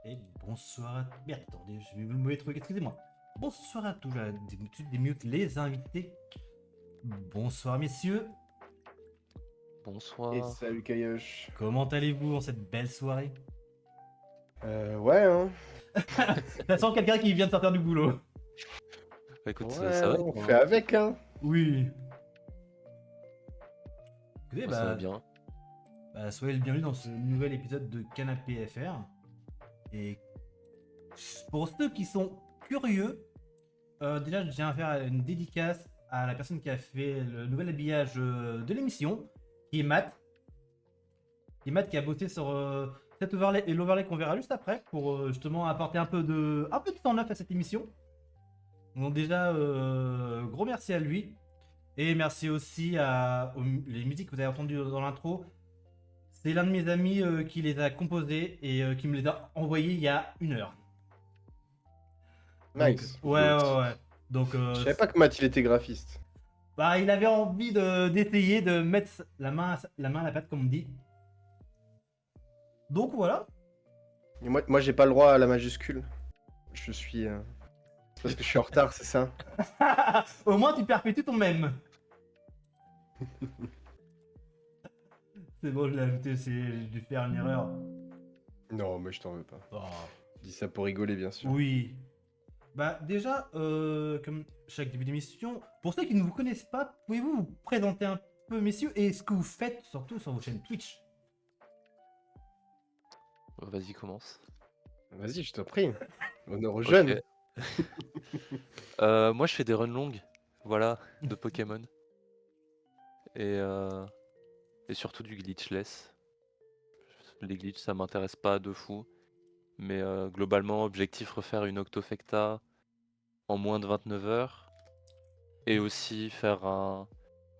Et bonsoir à... Merde, attendez, j'ai vu le mauvais truc, excusez-moi. Bonsoir à tous, des minutes, les invités. Bonsoir messieurs, Et Bonsoir. salut Kayosh. comment allez-vous en cette belle soirée? Ouais, hein. Ça sent quelqu'un qui vient de sortir du boulot. Bah, écoute, Ouais, ça va, et on toi, fait hein. avec, hein. Oui. Écoutez, Moi, ça va bien. soyez le bienvenu dans ce nouvel épisode de Canapé FR. Et pour ceux qui sont curieux, déjà je tiens à faire une dédicace à la personne qui a fait le nouvel habillage de l'émission, qui est Matt. Et Matt qui a bossé sur cet overlay et l'overlay qu'on verra juste après pour justement apporter un peu de temps neuf à cette émission. Donc déjà, gros merci à lui. Et merci aussi les musiques que vous avez entendues dans l'intro. C'est l'un de mes amis qui les a composées et qui me les a envoyées il y a 1 heure. Donc, Nice. ouais. Donc, Je savais pas que Matt, il était graphiste. bah, il avait envie d'essayer de mettre la main à la pâte, comme on dit. Donc voilà. Et moi j'ai pas le droit à la majuscule. Je suis... C'est parce que je suis en retard, c'est ça? Au moins, tu perpétues ton même. C'est bon, je l'ai ajouté, j'ai dû faire une erreur. Non, mais je t'en veux pas. Oh, Je dis ça pour rigoler, bien sûr. oui. Bah déjà, comme chaque début d'émission, pour ceux qui ne vous connaissent pas, pouvez-vous vous présenter un peu, messieurs, et ce que vous faites, surtout sur vos chaînes Twitch? Vas-y, commence. Vas-y, je t'en prie. Honneur aux Ok. jeunes. Moi, je fais des runs longues, voilà, de Pokémon. Et, euh, et surtout du glitchless. Les glitches, ça m'intéresse pas de fou. Mais globalement, objectif, refaire une Octofecta en moins de 29 heures. Et aussi faire un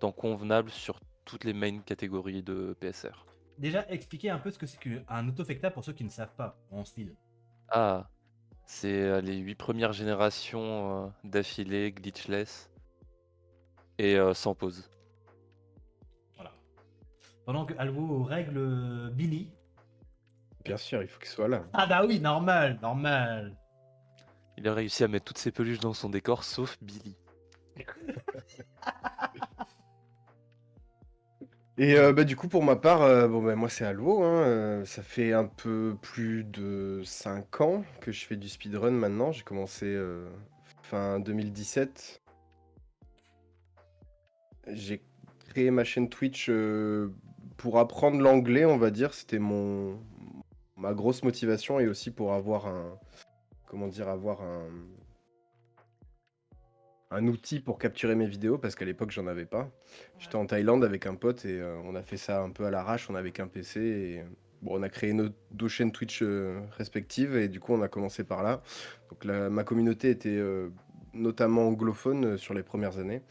temps convenable sur toutes les main catégories de PSR. Déjà, expliquez un peu ce que c'est qu'un autofecta pour ceux qui ne savent pas, en speed. Ah, c'est les 8 premières générations d'affilée, glitchless. Et sans pause. Voilà. Pendant que Alvo règle Billy. Bien sûr, il faut qu'il soit là. Ah bah oui, normal. Il a réussi à mettre toutes ses peluches dans son décor, sauf Billy. Et du coup, pour ma part, moi c'est Alvo, hein, ça fait un peu plus de 5 ans que je fais du speedrun maintenant. J'ai commencé fin 2017. J'ai créé ma chaîne Twitch pour apprendre l'anglais, on va dire. C'était ma grosse motivation et aussi pour avoir un outil pour capturer mes vidéos parce qu'à l'époque j'en avais pas. J'étais en Thaïlande avec un pote et on a fait ça un peu à l'arrache. On avait qu'un PC et bon, on a créé nos deux chaînes Twitch respectives et du coup on a commencé par là. Donc ma communauté était notamment anglophone sur les premières années.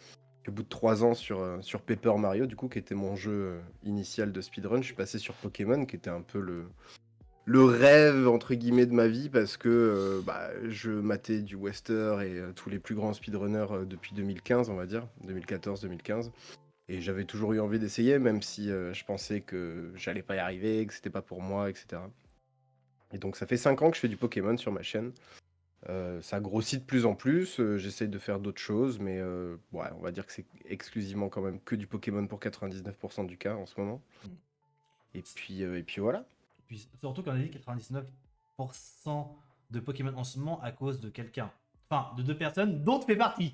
Au bout de 3 ans sur Paper Mario, du coup, qui était mon jeu initial de speedrun, je suis passé sur Pokémon, qui était un peu le rêve, entre guillemets, de ma vie, parce que je matais du Wester et tous les plus grands speedrunners depuis 2015, on va dire, 2014-2015. Et j'avais toujours eu envie d'essayer, même si je pensais que j'allais pas y arriver, que c'était pas pour moi, etc. Et donc ça fait 5 ans que je fais du Pokémon sur ma chaîne. Ça grossit de plus en plus, j'essaye de faire d'autres choses, mais ouais, on va dire que c'est exclusivement quand même que du Pokémon pour 99% du cas en ce moment. Mm. Et puis voilà. Puis surtout qu'on a dit 99% de Pokémon en ce moment à cause de quelqu'un. Enfin, de deux personnes dont tu fais partie.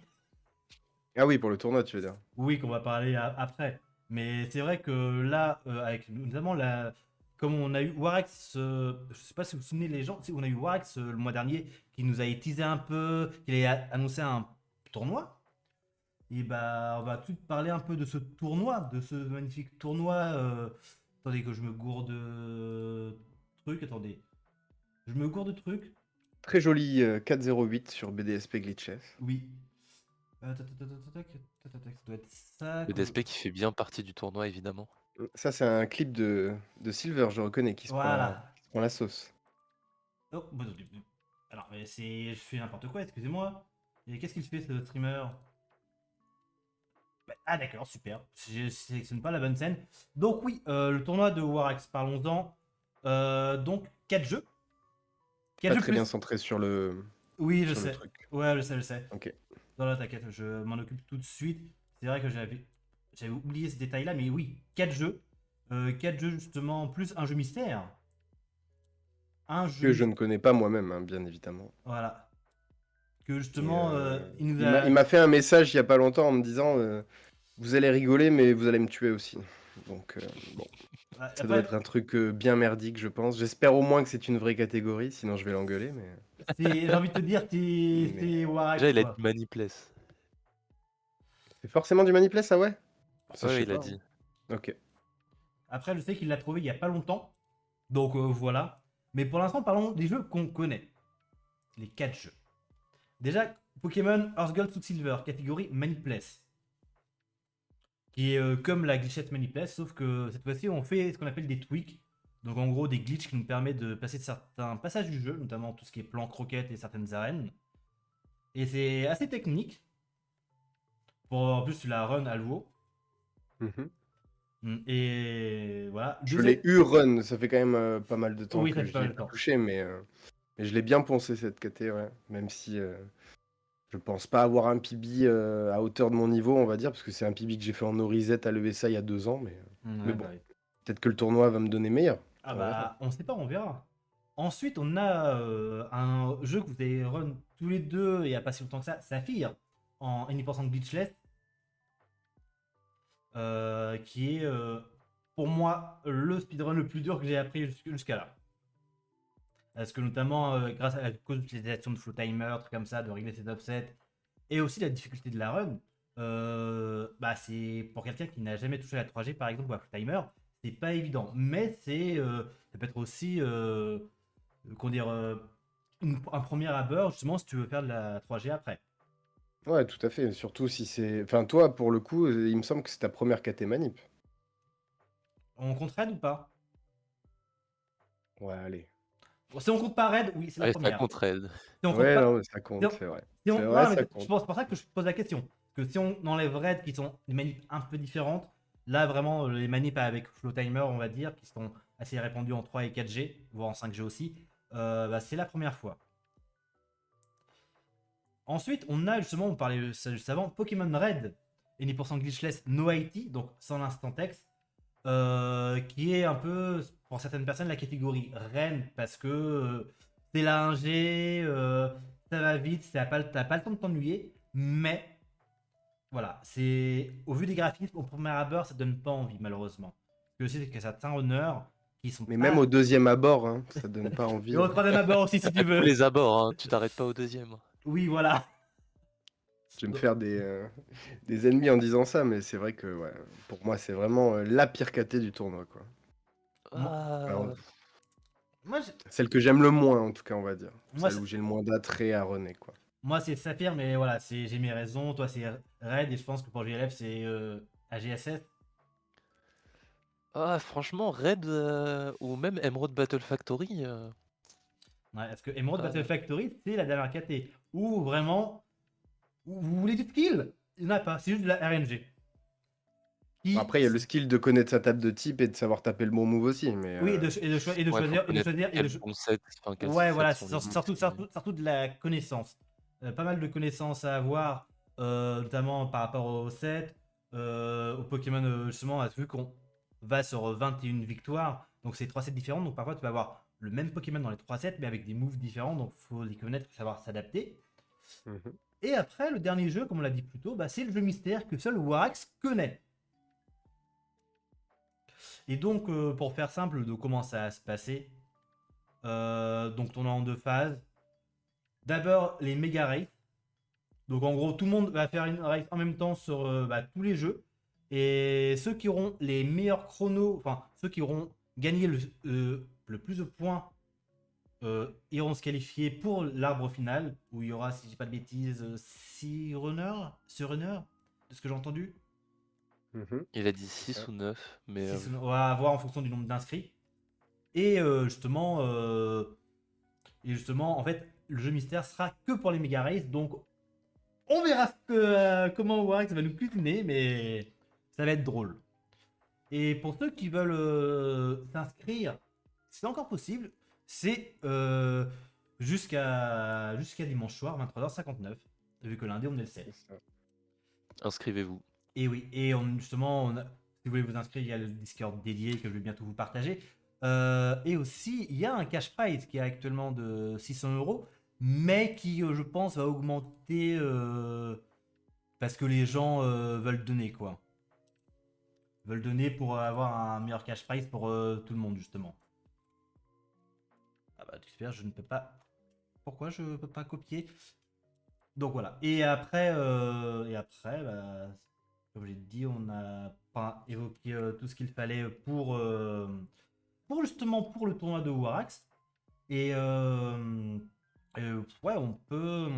Ah oui, pour le tournoi, tu veux dire. Oui, qu'on va parler après. Mais c'est vrai que là, avec notamment comme on a eu Warex, je sais pas si vous vous souvenez les gens, on a eu Warex le mois dernier qui nous a teasé un peu, qui a annoncé un tournoi. Et bah, on va tout parler un peu de ce tournoi, de ce magnifique tournoi. Attendez que je me gourde de trucs, attendez. Je me gourde de trucs. Très joli 408 sur BDSP Glitches. Oui. Ça doit être ça. Le DSP qui fait bien partie du tournoi, évidemment. Ça, c'est un clip de Silver, je reconnais, Voilà. qui se prend la sauce. Oh, bah, alors, mais je fais n'importe quoi, excusez-moi. Et qu'est-ce qu'il fait ce streamer? Ah d'accord, super. Je sélectionne pas la bonne scène. Donc oui, le tournoi de Warax, parlons-en. Donc 4 jeux. Quel Pas jeu très plus... bien centré Oui, je sur le sais. truc. Ouais, je sais, je sais. Ok. Non, là, t'inquiète, je m'en occupe tout de suite. C'est vrai que j'avais oublié ce détail-là, mais oui, 4 jeux. 4 jeux, justement, plus un jeu mystère. Un jeu Que je mystère. ne connais pas moi-même, hein, bien évidemment. Voilà. Que Et, justement, il nous il a. m'a fait un message il y a pas longtemps en me disant vous allez rigoler, mais vous allez me tuer aussi. Donc, bon, ça doit Après, être un truc bien merdique, je pense. J'espère au moins que c'est une vraie catégorie, sinon je vais l'engueuler. j'ai envie de te dire, Mais c'est Déjà, Warax, il a dit quoi. Manipless. c'est forcément du manipulé, ça, ouais? Ça, je Ouais, sais il a pas, hein. dit. Ok. Après, je sais qu'il l'a trouvé il y a pas longtemps. Donc voilà. Mais pour l'instant, parlons des jeux qu'on connaît. Les 4 jeux. Déjà, Pokémon Earth Gold Soul Silver, catégorie Manipless. Qui est comme la glitchette Manipless, sauf que cette fois-ci, on fait ce qu'on appelle des tweaks. Donc en gros, des glitches qui nous permettent de passer de certains passages du jeu, notamment tout ce qui est plan croquette et certaines arènes. Et c'est assez technique. En plus, tu la run à l'eau. Mhm. Et voilà. Je l'ai eu run, ça fait quand même pas mal de temps Oui, ça que fait pas j'y ai mal de pas temps. touché, mais je l'ai bien poncé cette KT, ouais. Même si je pense pas avoir un PB à hauteur de mon niveau, on va dire, parce que c'est un PB que j'ai fait en Norizette à l'ESA il y a 2 ans, mais Ouais, bon, bah oui. peut-être que le tournoi va me donner meilleur. Ah On verra. bah, on sait pas, on verra. Ensuite, on a un jeu que vous avez run tous les deux il y a pas si longtemps que ça, Saphir, en 100% glitchless, qui est pour moi le speedrun le plus dur que j'ai appris jusqu'à là. Parce que notamment, grâce à cause de l'utilisation de flow timer, trucs comme ça, de régler ses offsets, et aussi la difficulté de la run, bah c'est pour quelqu'un qui n'a jamais touché à la 3G par exemple ou à flow timer, c'est pas évident. Mais ça peut être aussi comment dire, un premier abord, justement, si tu veux faire de la 3G après. Ouais, tout à fait. Surtout si c'est. Enfin, toi, pour le coup, il me semble que c'est ta première KT manip. On compte raid ou pas? Ouais, allez. Bon, si on compte pas raid, oui, c'est la Ouais, ça première. compte raid. Si on compte Ouais, non, pas. mais ça Si compte, on, c'est vrai. si C'est on- non, vrai, mais ça c'est compte. pour ça que je pose la question. Que si on enlève raid, qui sont des manips un peu différentes, là vraiment, les manips avec flow timer, on va dire, qui sont assez répandus en 3 et 4G, voire en 5G aussi, bah, c'est la première fois. Ensuite, on a justement, on parlait ça juste avant, Pokémon Red, et 10% glitchless no IT, donc sans l'instant texte, qui est un peu, pour certaines personnes, la catégorie reine, parce que c'est la 1G, ça va vite, t'as pas le temps de t'ennuyer, mais voilà, c'est au vu des graphismes, au premier abord, ça donne pas envie, malheureusement. Parce que c'est que certains honneurs qui sont Mais même pas. au deuxième abord, hein, ça donne pas Et envie, au hein. troisième abord aussi, si tu À tous veux. les abords, hein, tu t'arrêtes pas au deuxième. Oui, voilà. Je vais me faire des ennemis en disant ça, mais c'est vrai que ouais, pour moi, c'est vraiment la pire KT du tournoi, quoi. Moi, Alors, Ah, moi, celle que j'aime le moins, en tout cas, on va dire. moi, Celle où j'ai le moins d'attrait à runner, quoi. Moi, c'est Saphir, mais voilà, j'ai mes raisons. Toi, c'est Red, et je pense que pour GLF, c'est AGSS. franchement, Raid ou même Emerald Battle Factory. Ouais, parce que Emerald Battle euh, Factory, c'est la dernière KT où vraiment, où vous voulez du skill. Il n'y en a pas, c'est juste de la RNG. Bon, Qui, après, il y a le skill de connaître sa table de type et de savoir taper le bon move aussi, oui, et de ouais, faut choisir, connaître quel bon set, enfin quels ouais, sets voilà, sont les bons. surtout de la connaissance. Pas mal de connaissances à avoir, notamment par rapport au set, au Pokémon, justement, vu qu'on va sur 21 victoires, donc c'est 3 sets différents, donc parfois tu vas avoir le même Pokémon dans les 3 sets, mais avec des moves différents, donc faut les connaître, savoir s'adapter. Mhm. Et après, le dernier jeu, comme on l'a dit plus tôt, bah, c'est le jeu mystère que seul Warax connaît. Et donc, pour faire simple de comment ça va se passer, donc on est en 2 phases. D'abord, les méga races. Donc en gros, tout le monde va faire une race en même temps sur bah, tous les jeux. Et ceux qui auront les meilleurs chronos, enfin ceux qui auront gagné le plus de points, iront se qualifier pour l'arbre final, où il y aura, si je dis pas de bêtises, 6 runners, de ce que j'ai entendu. Mhm. Il a dit C'est 6 ça. ou 9, mais 6, on va voir en fonction du nombre d'inscrits. Et justement, en fait, le jeu mystère sera que pour les méga races, donc on verra comment Warx va nous cutiner, mais ça va être drôle. Et pour ceux qui veulent s'inscrire, c'est encore possible. C'est jusqu'à dimanche soir, 23h59, vu que lundi on est le 7. C'est ça. Inscrivez-vous. Et oui, et justement, si vous voulez vous inscrire, il y a le Discord dédié que je vais bientôt vous partager. Et aussi, il y a un cash prize qui est actuellement de 600 €, mais qui, je pense, va augmenter parce que les gens veulent donner, quoi. Veulent donner pour avoir un meilleur cash prize pour tout le monde, justement. Ah bah, super, je ne peux pas. Pourquoi je peux pas copier? Donc voilà. Et après, bah, comme j'ai dit, on n'a pas évoqué tout ce qu'il fallait pour justement pour le tournoi de Warax. Et ouais, on peut.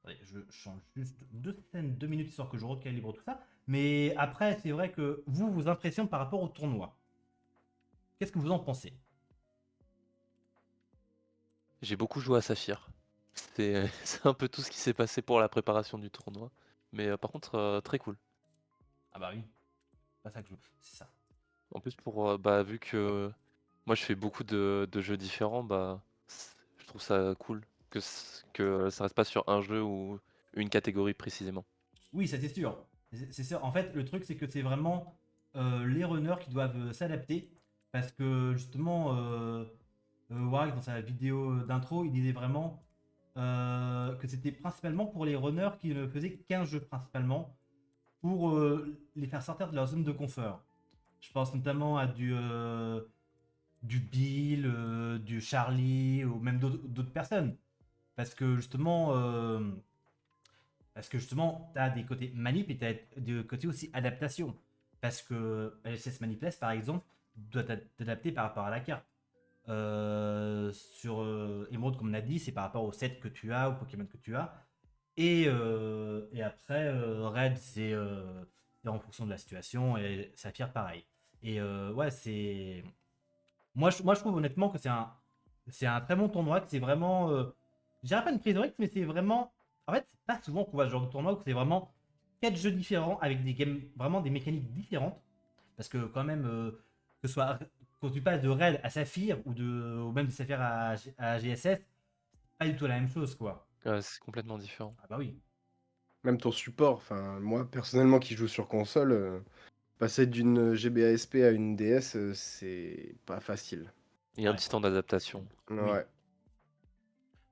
Attendez, je change juste 2 minutes histoire que je recalibre tout ça. Mais après, c'est vrai que vous impressionnez par rapport au tournoi. Qu'est-ce que vous en pensez? J'ai beaucoup joué à Saphir. C'est c'est un peu tout ce qui s'est passé pour la préparation du tournoi. Mais par contre, très cool. Ah bah oui, c'est pas ça que je. C'est ça. En plus, bah, vu que moi je fais beaucoup de jeux différents, bah, je trouve ça cool que ça reste pas sur un jeu ou une catégorie précisément. Oui, ça c'est sûr. C'est sûr. En fait, le truc, c'est que c'est vraiment les runners qui doivent s'adapter. Parce que justement, Warwick, dans sa vidéo d'intro, il disait vraiment que c'était principalement pour les runners qui ne faisaient qu'un jeu principalement, pour les faire sortir de leur zone de confort. Je pense notamment à du Bill, du Charlie, ou même d'autres personnes. Parce que justement, tu as des côtés manip et tu as des côtés aussi adaptation. Parce que LSS Manipless, par exemple, doit t'adapter par rapport à la carte. Sur Emerald, comme on a dit, c'est par rapport au set que tu as, au Pokémon que tu as. Et après, Red, c'est en fonction de la situation, et Saphir, pareil. Et ouais, c'est. Moi, je trouve honnêtement que c'est un très bon tournoi, que c'est vraiment. Je dirais pas une prise de risque, mais c'est vraiment. En fait, c'est pas souvent qu'on voit ce genre de tournoi où c'est vraiment 4 jeux différents avec des games, vraiment des mécaniques différentes. Parce que, quand même, que ce soit quand tu passes de Red à Saphir ou même de Saphir à GSS, c'est pas du tout la même chose, quoi. C'est complètement différent. Ah bah oui. Même ton support, enfin, moi personnellement qui joue sur console, passer d'une GBASP à une DS, c'est pas facile. Il y a un Ouais, petit temps d'adaptation. oui. Ouais.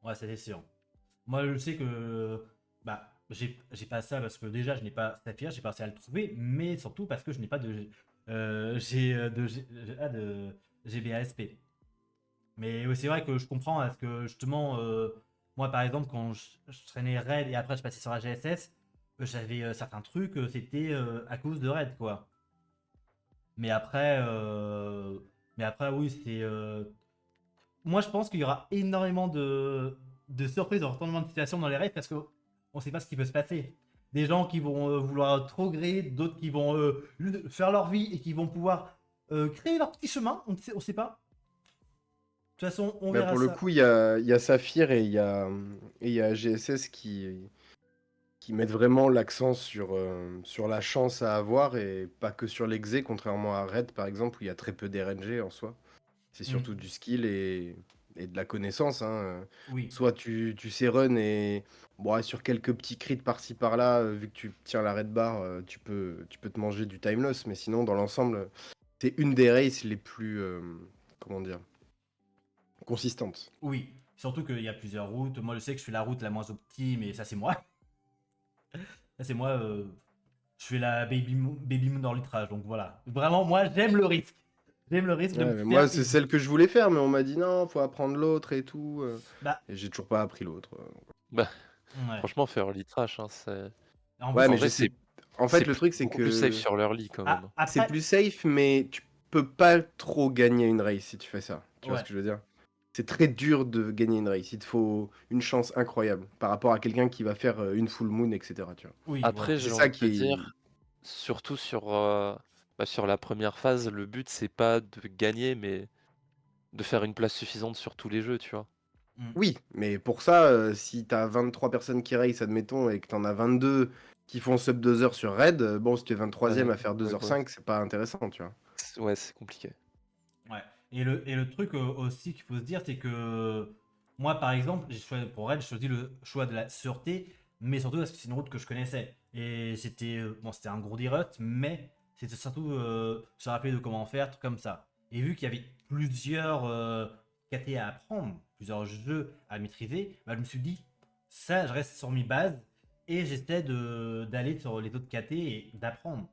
Ouais, ça c'est sûr. Moi, je sais que bah, j'ai pas ça parce que déjà, je n'ai pas Saphir, j'ai pas réussi à le trouver, mais surtout parce que je n'ai pas de GBASP. Mais oui, c'est vrai que je comprends parce que justement, moi par exemple, quand je traînais Raid et après je passais sur la GSS, j'avais certains trucs, c'était à cause de Raid, quoi. Mais après, euh, mais après oui, c'est. Moi je pense qu'il y aura énormément de surprises, de retournements de situation dans les raids parce qu'on ne sait pas ce qui peut se passer. Des gens qui vont vouloir trop gré, d'autres qui vont juste faire leur vie et qui vont pouvoir créer leur petit chemin, on sait pas. De toute façon, on Bah, verra pour le ça. coup, il y a Saphir et il y a GSS qui mettent vraiment l'accent sur la chance à avoir et pas que sur l'exé, contrairement à Red par exemple, où il y a très peu d'RNG en soi. C'est Mm. surtout du skill et de la connaissance, hein. Oui. Soit tu sais run et bon, ouais, sur quelques petits crits par-ci par-là, vu que tu tiens la red bar, tu peux te manger du time loss, mais sinon, dans l'ensemble, c'est une des races les plus, comment dire, consistantes. Oui, surtout qu'il y a plusieurs routes. Moi, je sais que je fais la route la moins optime, et ça, c'est moi. Ça, c'est moi. Je fais la Baby Moon dans litrage, donc voilà. Vraiment, moi, j'aime le risque. J'aime le risque de me Ouais, mais faire moi, c'est easy. celle que je voulais faire, mais on m'a dit non, faut apprendre l'autre et tout. Bah, Et j'ai toujours pas appris l'autre. Bah, ouais. franchement, faire early trash, hein, En Ouais, plus, en mais je vrai, sais. En fait, le truc, c'est beaucoup plus safe que sur l'early quand même. c'est après, plus safe, mais tu peux pas trop gagner une race si tu fais ça. Tu vois ce ouais. que je veux dire? C'est très dur de gagner une race. Il te faut une chance incroyable par rapport à quelqu'un qui va faire une full moon, etc. Tu vois. Oui, Après, voilà. C'est j'ai ça envie de te qui est. dire, surtout sur la première phase, le but c'est pas de gagner, mais de faire une place suffisante sur tous les jeux, tu vois. Mm. Oui, mais pour ça, si t'as 23 personnes qui race, admettons, et que t'en as 22 qui font sub 2 heures sur raid, bon, si tu es 23e Ouais, à faire ouais, 2h05, c'est pas intéressant, tu vois. ouais, c'est compliqué. Ouais. Et le truc aussi qu'il faut se dire, c'est que moi, par exemple, pour Red, j'ai choisi le choix de la sûreté, mais surtout parce que c'est une route que je connaissais. Et c'était bon, c'était un gros direct, mais c'était surtout se rappeler de comment faire, tout comme ça. Et vu qu'il y avait plusieurs KT à apprendre, plusieurs jeux à maîtriser, bah, je me suis dit, ça, je reste sur mes bases et j'essaie d'aller sur les autres KT et d'apprendre.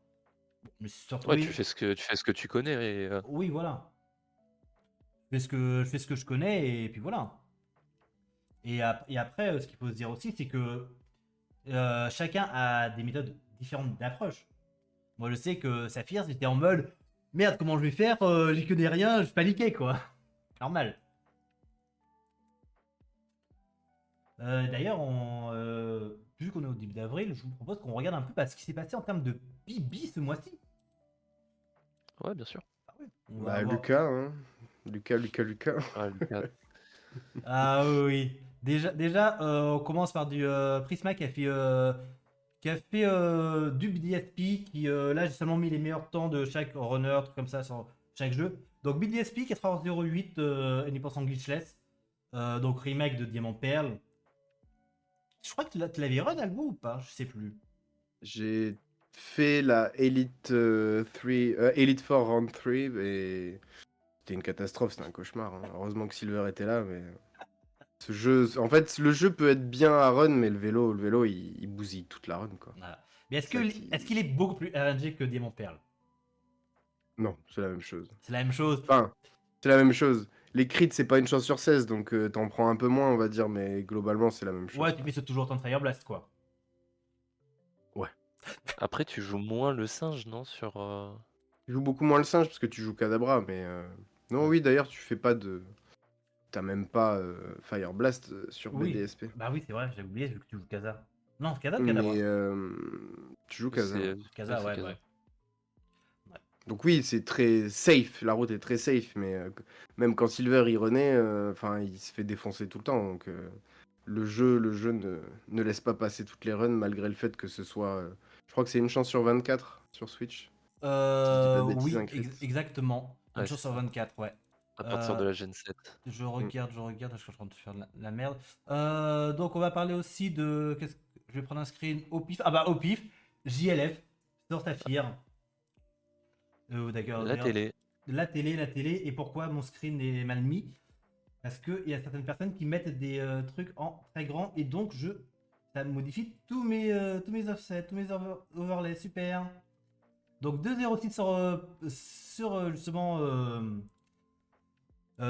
Je me suis Ouais, retrouvé, tu fais ce que tu connais et oui, voilà. Je fais ce que je connais et puis voilà. Et après, ce qu'il faut se dire aussi, c'est que chacun a des méthodes différentes d'approche. Moi, je sais que Saphir, c'était en mode merde, comment je vais faire j'y connais rien, je paniquais quoi. Normal. D'ailleurs, vu qu'on est au début d'avril, je vous propose qu'on regarde un peu ce qui s'est passé en termes de Bibi ce mois-ci. ouais, bien sûr. Ah oui. On va Bah, avoir. Lucas, hein. Lucas. Ouais, Lucas. Ah oui, oui. Déjà on commence par du Prisma qui a fait du BDSP, qui là j'ai seulement mis les meilleurs temps de chaque runner, tout comme ça sur chaque jeu. Donc BDSP 4h08 en glitchless. Donc remake de Diamant Perle. Je crois que tu l'avais run Albo ou pas? Je sais plus. J'ai fait la Elite 4 Round 3 et c'était une catastrophe, c'était un cauchemar, hein. Heureusement que Silver était là, mais ce jeu, en fait, le jeu peut être bien à run, mais le vélo, il bousille toute la run, quoi. Voilà. Mais C'est ça qui... est-ce qu'il est beaucoup plus RNG que Diamant Perle? Non, c'est la même chose. C'est la même chose. Enfin, c'est la même chose. Les crits, c'est pas une chance sur 16, donc t'en prends un peu moins, on va dire, mais globalement, c'est la même chose, Ouais, tu quoi. mets toujours autant de Fire Blast quoi. Ouais. Après, tu joues moins le singe, non, sur Tu joues beaucoup moins le singe parce que tu joues Kadabra, mais... Non, Ouais. oui, d'ailleurs, tu fais pas de... T'as même pas Fire Blast sur Oui. BDSP. Bah oui, c'est vrai, j'ai oublié vu que tu joues Kaza. Non, Kaza ou Mais Kadabra? tu joues Kaza, c'est ouais. ouais, Kaza, c'est ouais, Kaza. ouais. Ouais. Donc oui, c'est très safe, la route est très safe, mais même quand Silver il renaît, enfin il se fait défoncer tout le temps. Donc le jeu ne laisse pas passer toutes les runs malgré le fait que ce soit. Je crois que c'est une chance sur 24 sur Switch. Si je dis pas de bêtises, un Oui, crit. exactement. Une Ouais, chance c'est sur ça. 24, ouais. À partir Euh, de la Gen 7. Mm. je regarde, parce que je suis en train de faire la merde. Donc, on va parler aussi de. Je vais prendre un screen au pif. Ah bah, au pif, JLF, sur Saphir. La D'ailleurs, télé. la télé, et pourquoi mon screen est mal mis? Parce qu'il y a certaines personnes qui mettent des trucs en très grand, et donc ça modifie tous mes offsets, tous mes overlays, super. Donc 2,06 justement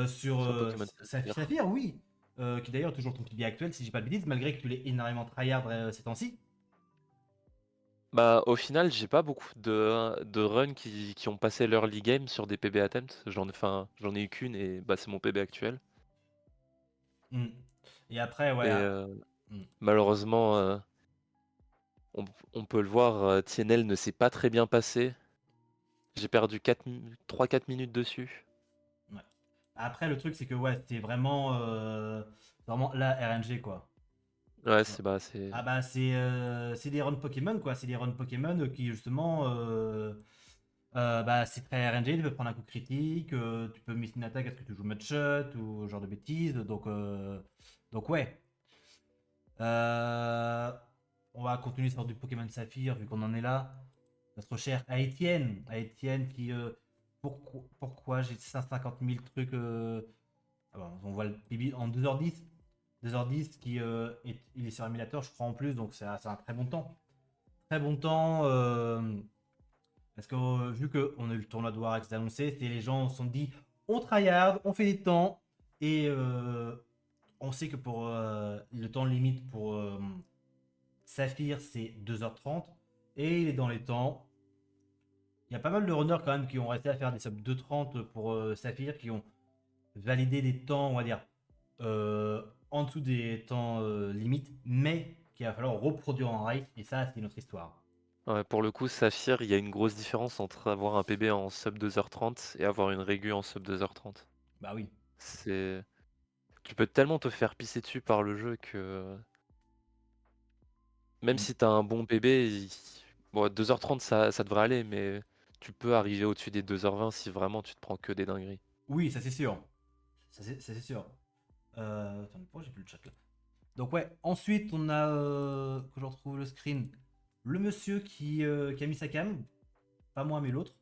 sur Sur Pokémon Saphir. Saphir, oui. Qui d'ailleurs est toujours ton pilier actuel, si j'ai pas de bêtises, malgré que tu l'aies énormément tryhard ces temps-ci. Bah, au final, j'ai pas beaucoup de runs qui ont passé leur league game sur des PB attempts. J'en ai eu qu'une et bah, c'est mon PB actuel. Hmm. Et après, ouais. Et Hmm. malheureusement, on, on peut le voir, TNL ne s'est pas très bien passé. J'ai perdu 3-4 minutes dessus. Ouais. Après, le truc, c'est que ouais, c'est vraiment la RNG, quoi. Ouais, Ouais. c'est. Ah bah, c'est des runs Pokémon, quoi. C'est des runs Pokémon qui, justement, bah, c'est très RNG. Tu peux prendre un coup critique, tu peux miss une attaque parce que tu joues mode shot ou ce genre de bêtises. Donc ouais. Euh, on va continuer sur du Pokémon Saphir vu qu'on en est là. Notre cher Aetienne qui pourquoi j'ai 150 000 trucs. Ah bon, on voit le Bibi en 2h10. 2h10 il est sur émulateur, je crois en plus, donc c'est un très bon temps. Très bon temps. Parce que vu qu'on a eu le tournoi de Warx annoncé, les gens se sont dit on tryhard, on fait des temps. Et on sait que pour le temps limite pour Saphir, c'est 2h30. Et il est dans les temps. Il y a pas mal de runners quand même qui ont resté à faire des sub 2h30 pour Saphir, qui ont validé des temps, on va dire, en dessous des temps limites, mais qu'il va falloir reproduire en race. Et ça, c'est notre histoire. Ouais, pour le coup, Saphir, il y a une grosse différence entre avoir un PB en sub 2h30 et avoir une régu en sub 2h30. Bah oui. C'est. Tu peux tellement te faire pisser dessus par le jeu que. Même Mm. si t'as un bon PB, bon, 2h30 ça devrait aller, mais tu peux arriver au-dessus des 2h20 si vraiment tu te prends que des dingueries. Oui, ça c'est sûr. Ça c'est sûr. Attends, pourquoi j'ai plus le chat là? Donc ouais, ensuite on a, que je retrouve le screen, le monsieur qui a mis sa cam, pas moi mais l'autre.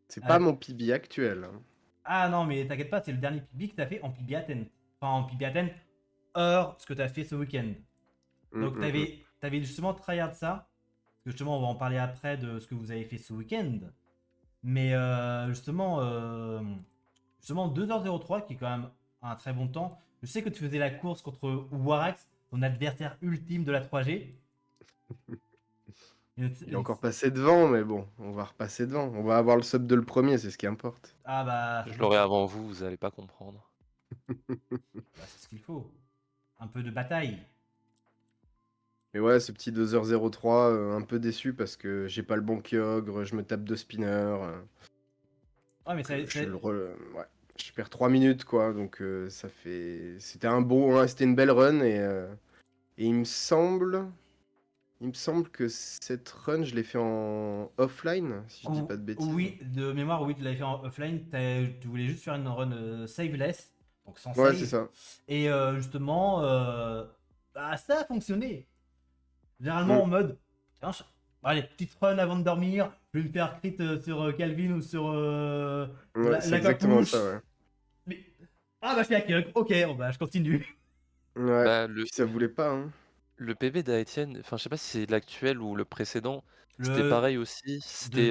C'est pas Euh, mon PB actuel, hein. Ah non mais t'inquiète pas, c'est le dernier PB que t'as fait en PB Athènes. Enfin en PB Athènes, hors ce que t'as fait ce week-end. Donc Mm, mm. t'avais justement tryhard ça, parce que justement on va en parler après de ce que vous avez fait ce week-end. Mais justement 2h03 qui est quand même un très bon temps. Je sais que tu faisais la course contre Warax, ton adversaire ultime de la 3G. Il est encore passé devant, mais bon, on va repasser devant. On va avoir le sub de le premier, c'est ce qui importe. Ah bah, Je l'aurai avant vous, vous allez pas comprendre. bah, c'est ce qu'il faut. Un peu de bataille. Mais ouais, ce petit 2h03, un peu déçu parce que j'ai pas le bon Kyogre, je me tape 2 spinners. Ouais, mais Ouais. Je perds 3 minutes, quoi. Donc ça fait. C'était une belle run et il me semble que cette run, je l'ai fait en offline, si je dis pas de bêtises. Oui, de mémoire, oui, tu l'avais fait en offline. Tu voulais juste faire une run saveless, donc sans Ouais, c'est save. ça. Et justement, bah, ça a fonctionné. Généralement Mm. en mode, tiens, allez, petite run avant de dormir, je vais me faire crit sur Calvin ou sur Ouais, c'est la exactement capuche. ça, ouais. Mais... Ah bah je fais la cuck, ok, bon, bah je continue. Ouais. Bah, Puis ça voulait pas, hein. le PB d'Aetienne, enfin je sais pas si c'est l'actuel ou le précédent, c'était Le pareil aussi. de C'était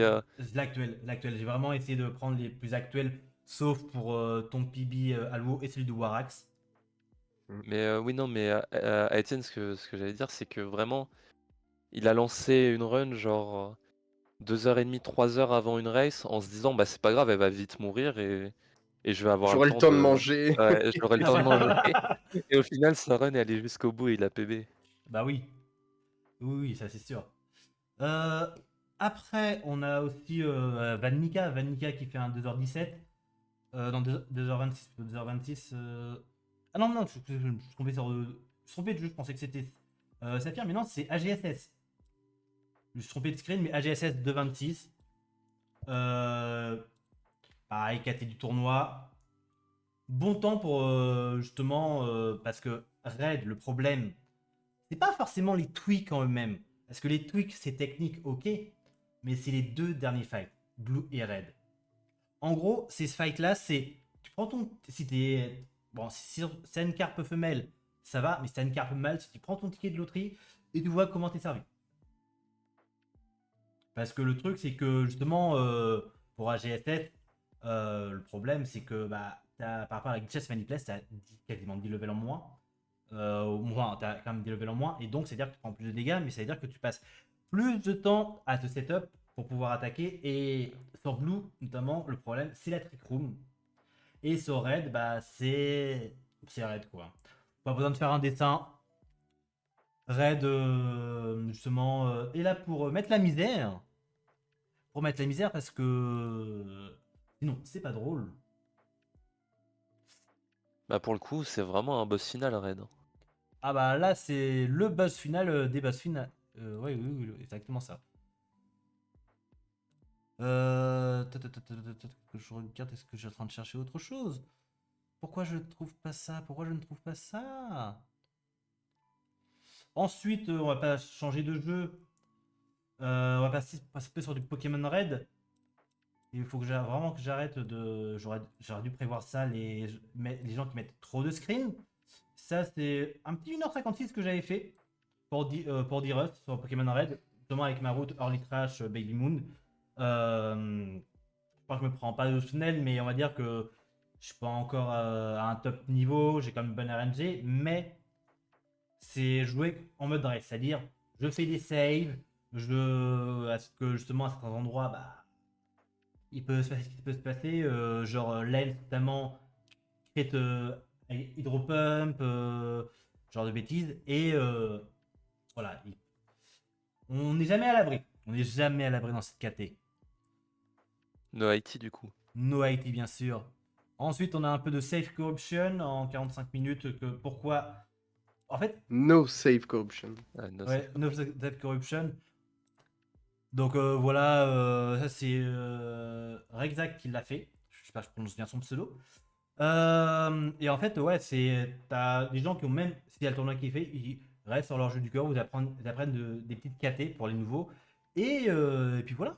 l'actuel. J'ai vraiment essayé de prendre les plus actuels, sauf pour ton PB Alwo et celui de Warax. mais oui non mais Aetienne ce que j'allais dire c'est que vraiment il a lancé une run genre 2h30, 3 heures avant une race en se disant bah c'est pas grave, elle va vite mourir et je vais avoir le J'aurai le temps temps de de manger. ouais, j'aurai le temps de manger. Et au final sa run est allée jusqu'au bout et il a PB. Bah oui, oui, ça c'est sûr. Euh, Après, on a aussi Van Nika qui fait un 2h17. Non, 2h26, plutôt 2h26. Ah non, non, je me suis trompé sur. Je me suis trompé de jeu, je pensais que c'était Saphir, mais non, c'est AGSS. Je me suis trompé de screen, mais AGSS 226. Euh, Pareil, KT du tournoi. Bon temps pour justement, parce que Red, le problème, c'est pas forcément les tweaks en eux-mêmes. Parce que les tweaks, c'est technique, ok, mais c'est les deux derniers fights, Blue et Red. En gros, ces fights-là, c'est. Tu prends ton. Si t'es. Bon, si c'est une carpe femelle, ça va, mais si t'as une carpe mâle, tu prends ton ticket de loterie et tu vois comment t'es servi. Parce que le truc, c'est que justement, pour AGSS, le problème, c'est que bah, par rapport à la Chess Manipulation, t'as quasiment 10 levels en moins. Au moins, t'as quand même 10 levels en moins. Et donc, c'est-à-dire que tu prends plus de dégâts, mais c'est-à-dire que tu passes plus de temps à te setup pour pouvoir attaquer. Et sur Blue, notamment, le problème, c'est la Trick Room. Et sur Red, bah, c'est Red, quoi. Pas besoin de faire un dessin. Red, justement, est là pour mettre la misère. Pour mettre la misère parce que sinon c'est pas drôle. Bah pour le coup c'est vraiment un boss final Red. Ah bah là c'est le boss final des boss finales. Ouais, oui, exactement ça. Que je regarde, est-ce que je suis en train de chercher autre chose? Pourquoi je ne trouve pas ça? Pourquoi je ne trouve pas ça? Ensuite, on va pas changer de jeu. On va passer sur du Pokémon Red. Il faut que vraiment que j'arrête de. J'aurais dû prévoir ça, les gens qui mettent trop de screens. Ça, c'est un petit 1h56 que j'avais fait pour D-Rust sur Pokémon Red, justement avec ma route Early Crash Baby Moon. Je crois que je me prends pas de tunnel, mais on va dire que je suis pas encore à un top niveau, j'ai quand même une bonne RNG, mais c'est jouer en mode race, c'est-à-dire je fais des saves, à ce que justement à certains endroits, bah, il peut se passer ce qui peut se passer, genre Lens notamment, fait hydropump, genre de bêtises, et voilà, on n'est jamais à l'abri. On n'est jamais à l'abri dans cette KT. No IT du coup. No IT bien sûr. Ensuite, on a un peu de safe corruption en 45 minutes. Pourquoi? En fait, No save corruption. No ouais, safe no corruption. safe corruption. Donc voilà, ça c'est Rexac qui l'a fait. Je sais pas, je prononce bien son pseudo. Et en fait, ouais, t'as des gens qui ont même, s'il y a le tournoi qui est fait, ils restent sur leur jeu du cœur, ils apprennent des petites KT pour les nouveaux. Et puis voilà.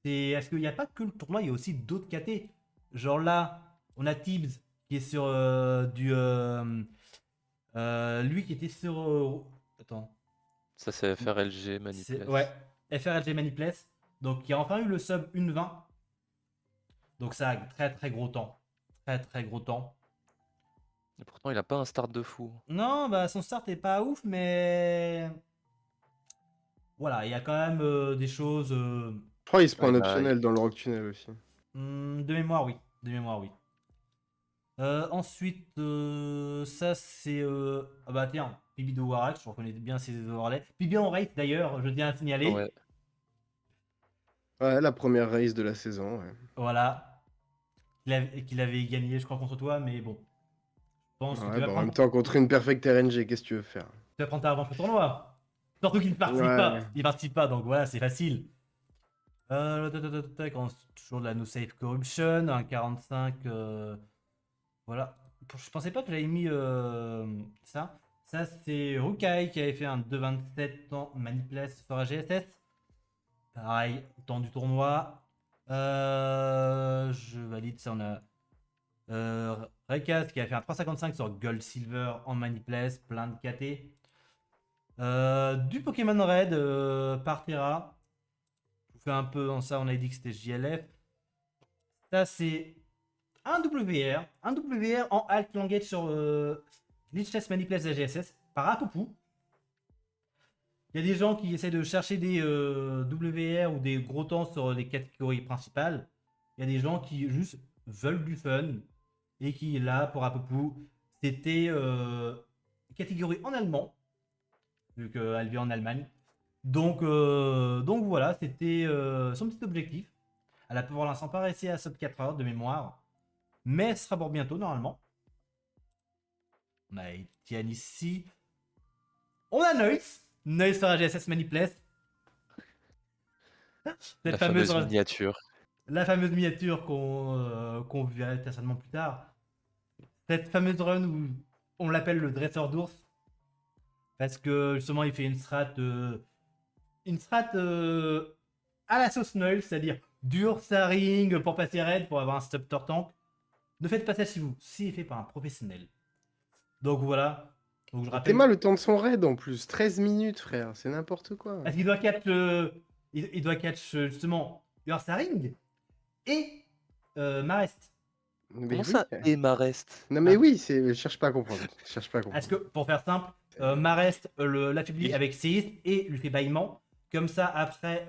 Est-ce qu'il n'y a pas que le tournoi, il y a aussi d'autres KT. Genre là, on a Tibbs qui est sur lui qui était sur. Attends. Ça, c'est FRLG, Ouais, Manipless. FRLG Manipless. Donc, il a enfin eu le sub 1.20. Donc, ça a très très gros temps. Très très gros temps. Et pourtant, il a pas un start de fou. Non, bah son start est pas ouf, mais voilà, il y a quand même des choses. Je crois qu'il se prend Ouais, un optionnel dans le Rock Tunnel aussi. De mémoire, oui. De mémoire, oui. Ensuite, ça c'est. Ah bah tiens, Pibi de Warak, je reconnais bien ses overlays. Pibi en race d'ailleurs, je tiens à signaler. Ouais. Ouais, la première race de la saison. Ouais. Voilà. Qu'il avait gagné, je crois, contre toi, mais bon. Je pense que Ouais, bah en même temps, contre une perfect RNG, qu'est-ce que tu veux faire? tu vas prendre ta revanche au tournoi. Surtout qu'il ne participe pas. Ouais. Il participe pas, donc voilà, c'est facile. Toujours de la No Safe Corruption, un 45. Voilà. Je pensais pas que j'avais mis ça. Ça, c'est Rukai qui avait fait un 2,27 en Manipless sur AGSS. Pareil, temps du tournoi. Je valide ça. On a Rekaz qui a fait un 3,55 sur Gold Silver en Manipless, plein de KT. Du Pokémon Red par Terra. Je vous fais un peu en ça, on a dit que c'était JLF. Ça, c'est un WR en Alt Language sur Glitchless Manipless AGSS par Apopu. Il y a des gens qui essaient de chercher des WR ou des gros temps sur les catégories principales. Il y a des gens qui juste veulent du fun et qui, là, pour Apopu, c'était catégorie en allemand, vu qu'elle vit en Allemagne. Donc voilà, c'était son petit objectif. Elle a pour l'instant pas réussi à sub 4 heures de mémoire, mais elle sera pour bientôt normalement. On a Etienne ici. On a Noise sur AGSS Manipless. La Cette fameuse, fameuse miniature. la fameuse miniature qu'on verra certainement plus tard. Cette fameuse run où on l'appelle le dresseur d'ours. Parce que justement, il fait une strat à la sauce Noël, c'est-à-dire dur ring pour passer raid pour avoir un stop tank. Ne faites pas ça chez vous, c'est fait par un professionnel. Donc voilà. Donc je T'es rappelle. mal le temps de son raid en plus. 13 minutes, frère. C'est n'importe quoi. Parce qu'il doit catch, il doit catch justement ring et Marest. Mais Comment oui. ça, et Marest? Non, mais oui, je cherche pas à comprendre. Je cherche pas à Est-ce comprendre. que, pour faire simple, Marest l'affaiblit Oui. avec séisme et lui fait bâillement. Comme ça, après,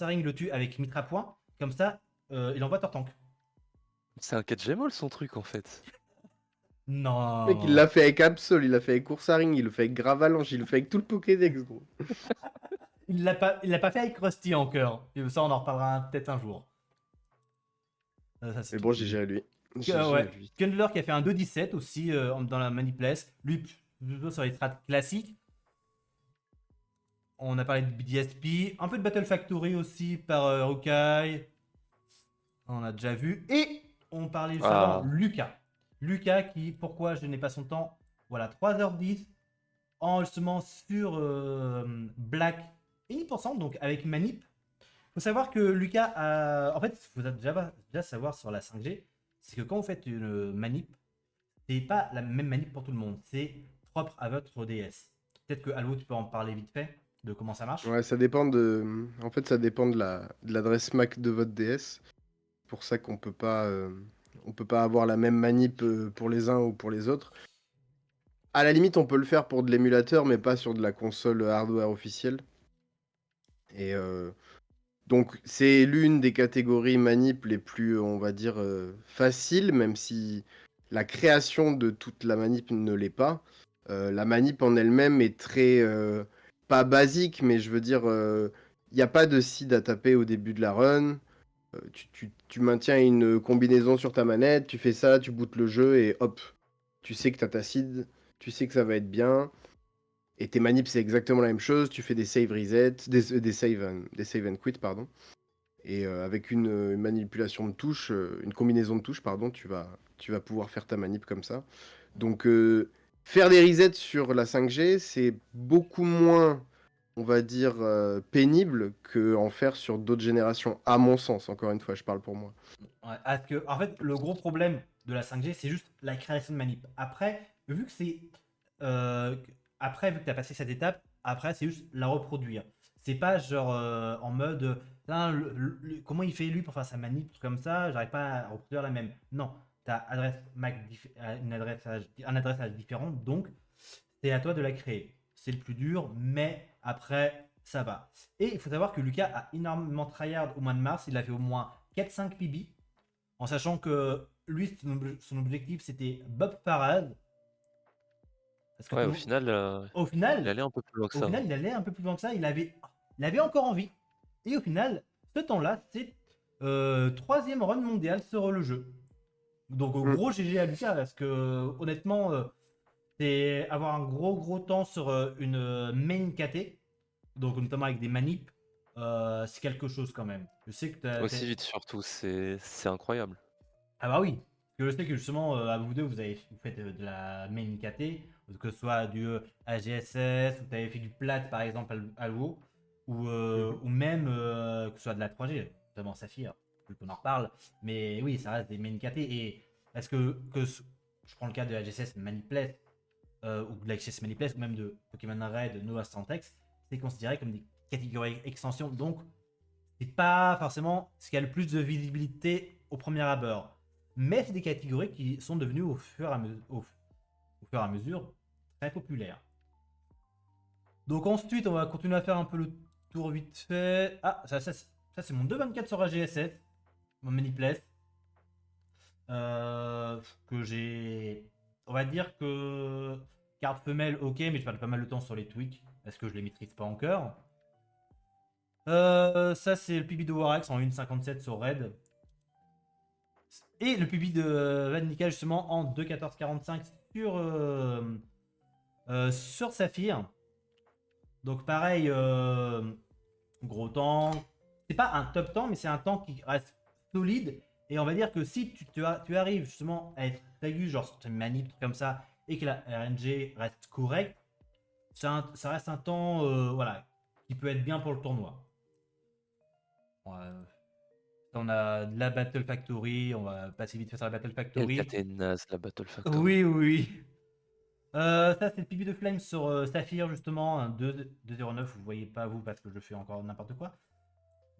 ring le tue avec Mitra Point. Comme ça, il envoie Tortank. C'est un catch-all son truc en fait. Mec, il Non. l'a fait avec Absol, il l'a fait avec Coursaring, il le fait avec Gravalanche, il le fait avec tout le Pokédex, gros. Il l'a pas fait avec Rusty encore. Et ça, on en reparlera peut-être un jour. Ça, c'est Mais trop bon, cool. GG à lui. GG à Ouais. lui. Kundler qui a fait un 2,17 aussi dans la Manipless. Lui, plutôt sur les strats classiques. On a parlé de BDSP. Un peu de Battle Factory aussi par Rukai. On a déjà vu. Et on parlait juste avant, Ah, Lucas. Lucas qui, pourquoi je n'ai pas son temps. Voilà, 3h10 en justement sur Black et Nip ensemble, donc avec Manip. Faut savoir que Lucas a. En fait, il faut déjà savoir sur la 5G, c'est que quand vous faites une manip, c'est pas la même manip pour tout le monde. C'est propre à votre DS. Peut-être que Allo, tu peux en parler vite fait de comment ça marche. Ouais, ça dépend de. En fait, ça dépend de l'adresse MAC de votre DS. Pour ça qu'on peut pas avoir la même manip pour les uns ou pour les autres. À la limite, on peut le faire pour de l'émulateur, mais pas sur de la console hardware officielle. Et donc, c'est l'une des catégories manip les plus, on va dire, faciles, même si la création de toute la manip ne l'est pas. La manip en elle-même est très, pas basique, mais je veux dire, il n'y a pas de seed à taper au début de la run. Tu maintiens une combinaison sur ta manette, tu fais ça, tu bootes le jeu et hop, tu sais que tu as ta seed, tu sais que ça va être bien. Et tes manips, c'est exactement la même chose. Tu fais des save reset, des save and quit, pardon. Et avec une manipulation de touches, une combinaison de touches, pardon, tu vas pouvoir faire ta manip comme ça. Donc, faire des resets sur la 5G, c'est beaucoup moins, on va dire, pénible qu'en faire sur d'autres générations, à mon sens. Encore une fois, je parle pour moi. Ouais, parce que, en fait, le gros problème de la 5G, c'est juste la création de manip. Après, vu que c'est. euh, Après, vu que tu as passé cette étape, après, c'est juste la reproduire. C'est pas genre en mode. Putain, comment il fait lui pour faire sa manip, truc comme ça, j'arrive pas à reproduire la même. Non, tu as un adressage différent, donc c'est à toi de la créer. C'est le plus dur, mais après, ça va. Et il faut savoir que Lucas a énormément tryhard au mois de mars. Il a fait au moins 4-5 PB, en sachant que lui, son objectif, c'était Bob Parade. Parce que Ouais, tout au le monde- final, au il final, allait un peu plus loin que au ça, hein. final, il allait un peu plus loin que ça. Il avait encore envie. Et au final, ce temps-là, c'est troisième run mondial sur le jeu. Donc, Mm. gros GG à Lucas, parce que honnêtement, c'est avoir un gros temps sur une main KT, donc notamment avec des manips, c'est quelque chose quand même. Je sais que Aussi vite surtout, c'est incroyable. Ah bah oui, parce que je sais que justement, à vous deux, vous faites de la main KT, que ce soit du AGSS, ou tu avais fait du plat par exemple à l'eau, Mhm. ou même que ce soit de la 3G, notamment Saphir, vu qu'on en reparle. Mais oui, ça reste des main KT. Et est-ce je prends le cas de AGSS Manipulate, ou de l'AGSS Manipulate, ou même de Pokémon Red, Noah Santex, c'est considéré comme des catégories extensions. Donc, c'est pas forcément ce qui a le plus de visibilité au premier abord. Mais c'est des catégories qui sont devenues au fur et à mesure très populaires. Donc ensuite, on va continuer à faire un peu le tour vite fait. Ah, ça c'est mon 2.24 sur AGSS, mon Miniplace. Que j'ai. On va dire que carte femelle, ok, mais je perds pas mal de temps sur les tweaks parce que je les maîtrise pas encore. Ça, c'est le PB de Warax en 1.57 sur Red. Et le PB de Van Nika justement en 2.14.45 sur Saphir. Donc pareil, gros temps. C'est pas un top temps, mais c'est un temps qui reste solide. Et on va dire que si tu arrives justement à être régulier, genre sur tes manips, trucs comme ça, et que la RNG reste correcte, ça reste un temps voilà, qui peut être bien pour le tournoi. Bon, on a de la Battle Factory, on va passer vite fait sur la Battle Quelle Factory. KT naze, la Battle Factory. Oui, oui, oui. Ça, c'est le PB de Flame sur Saphir, justement, un 2.09. Vous voyez pas, vous, parce que je fais encore n'importe quoi.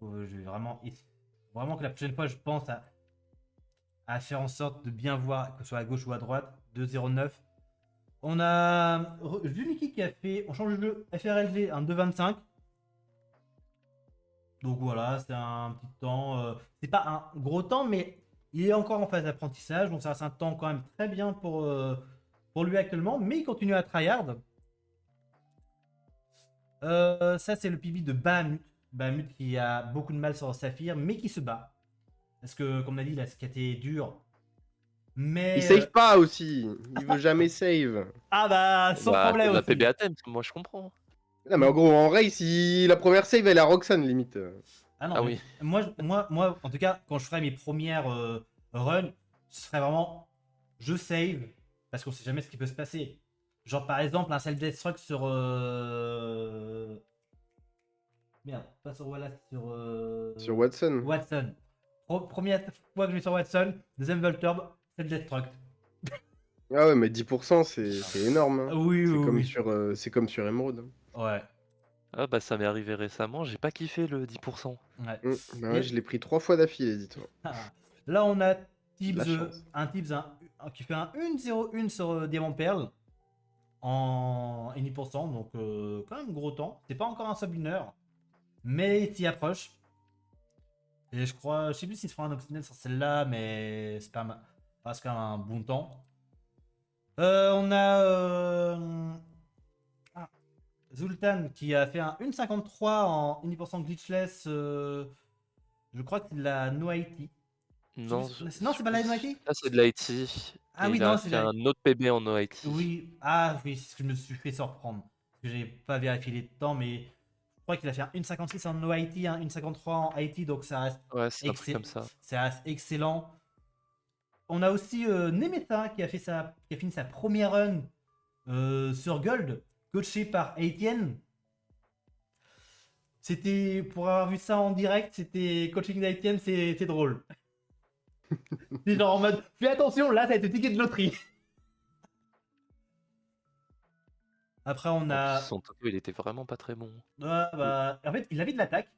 Je vais vraiment que la prochaine fois, je pense à faire en sorte de bien voir, que ce soit à gauche ou à droite. 2.09. On a Juniki qui a fait, on change de FRLG, un 2.25. Donc voilà, c'est un petit temps. C'est pas un gros temps, mais il est encore en phase d'apprentissage. Donc ça reste un temps quand même très bien pour lui actuellement. Mais il continue à tryhard. Ça, c'est le PB de Bahamut. Bahamut qui a beaucoup de mal sur Saphir, mais qui se bat. Parce que, comme on a dit, la SKT est dure. Il Mais. save pas aussi. Il veut jamais save. Ah bah, sans Bah, c'est problème de la aussi. PB à thème, moi je comprends. Non, mais en gros, en race, la première save, elle a Roxanne, limite. Ah non, Ah mais oui, moi, en tout cas, quand je ferai mes premières runs, ce serait vraiment. Je save, parce qu'on sait jamais ce qui peut se passer. Genre, par exemple, un self-destruct sur. Merde, pas sur Wallace, sur. Sur Watson. Watson. Première fois que je vais sur Watson, deuxième Volturb, self-destruct. Ah ouais, mais 10%, c'est énorme, hein. Oui, oui, oui. C'est comme sur Emerald, hein. Ouais. ah bah ça m'est arrivé récemment, j'ai pas kiffé le 10%. Ouais. Bah ouais, Et je l'ai pris 3 fois d'affilée, dis-toi. là, on a J'ai de la Tibbs, chance. qui fait un 1-0-1 sur Diamant Perle en 10%, donc quand même gros temps. C'est pas encore un sub-winner, mais il s'y approche. Et je sais plus s'il se fera un Obstinate sur celle-là, mais c'est pas reste quand même un bon temps. On a Zultan qui a fait un 1,53 en 10% glitchless. Je crois que c'est de la No IT. Non, Non, c'est pas la No IT. ça c'est de l'IT. Ah Et oui, il non, a c'est fait la. un autre PB en OIT. Oui, ah oui, c'est ce que je me suis fait surprendre. Parce que j'ai pas vérifié les temps, mais crois qu'il a fait un 1,56 en no IT, un 1,53 en IT, donc ça reste, Ouais, c'est un truc comme ça. ça reste excellent. On a aussi Nemeta qui a fini sa première run sur Gold, coaché par Etienne. C'était, pour avoir vu ça en direct, c'était coaching d'Etienne, c'est drôle. C'est genre en mode, fais attention, là, ça a été ticket de loterie. Après, on En a. plus, son Toto, il était vraiment pas très bon. En fait, il avait de l'attaque.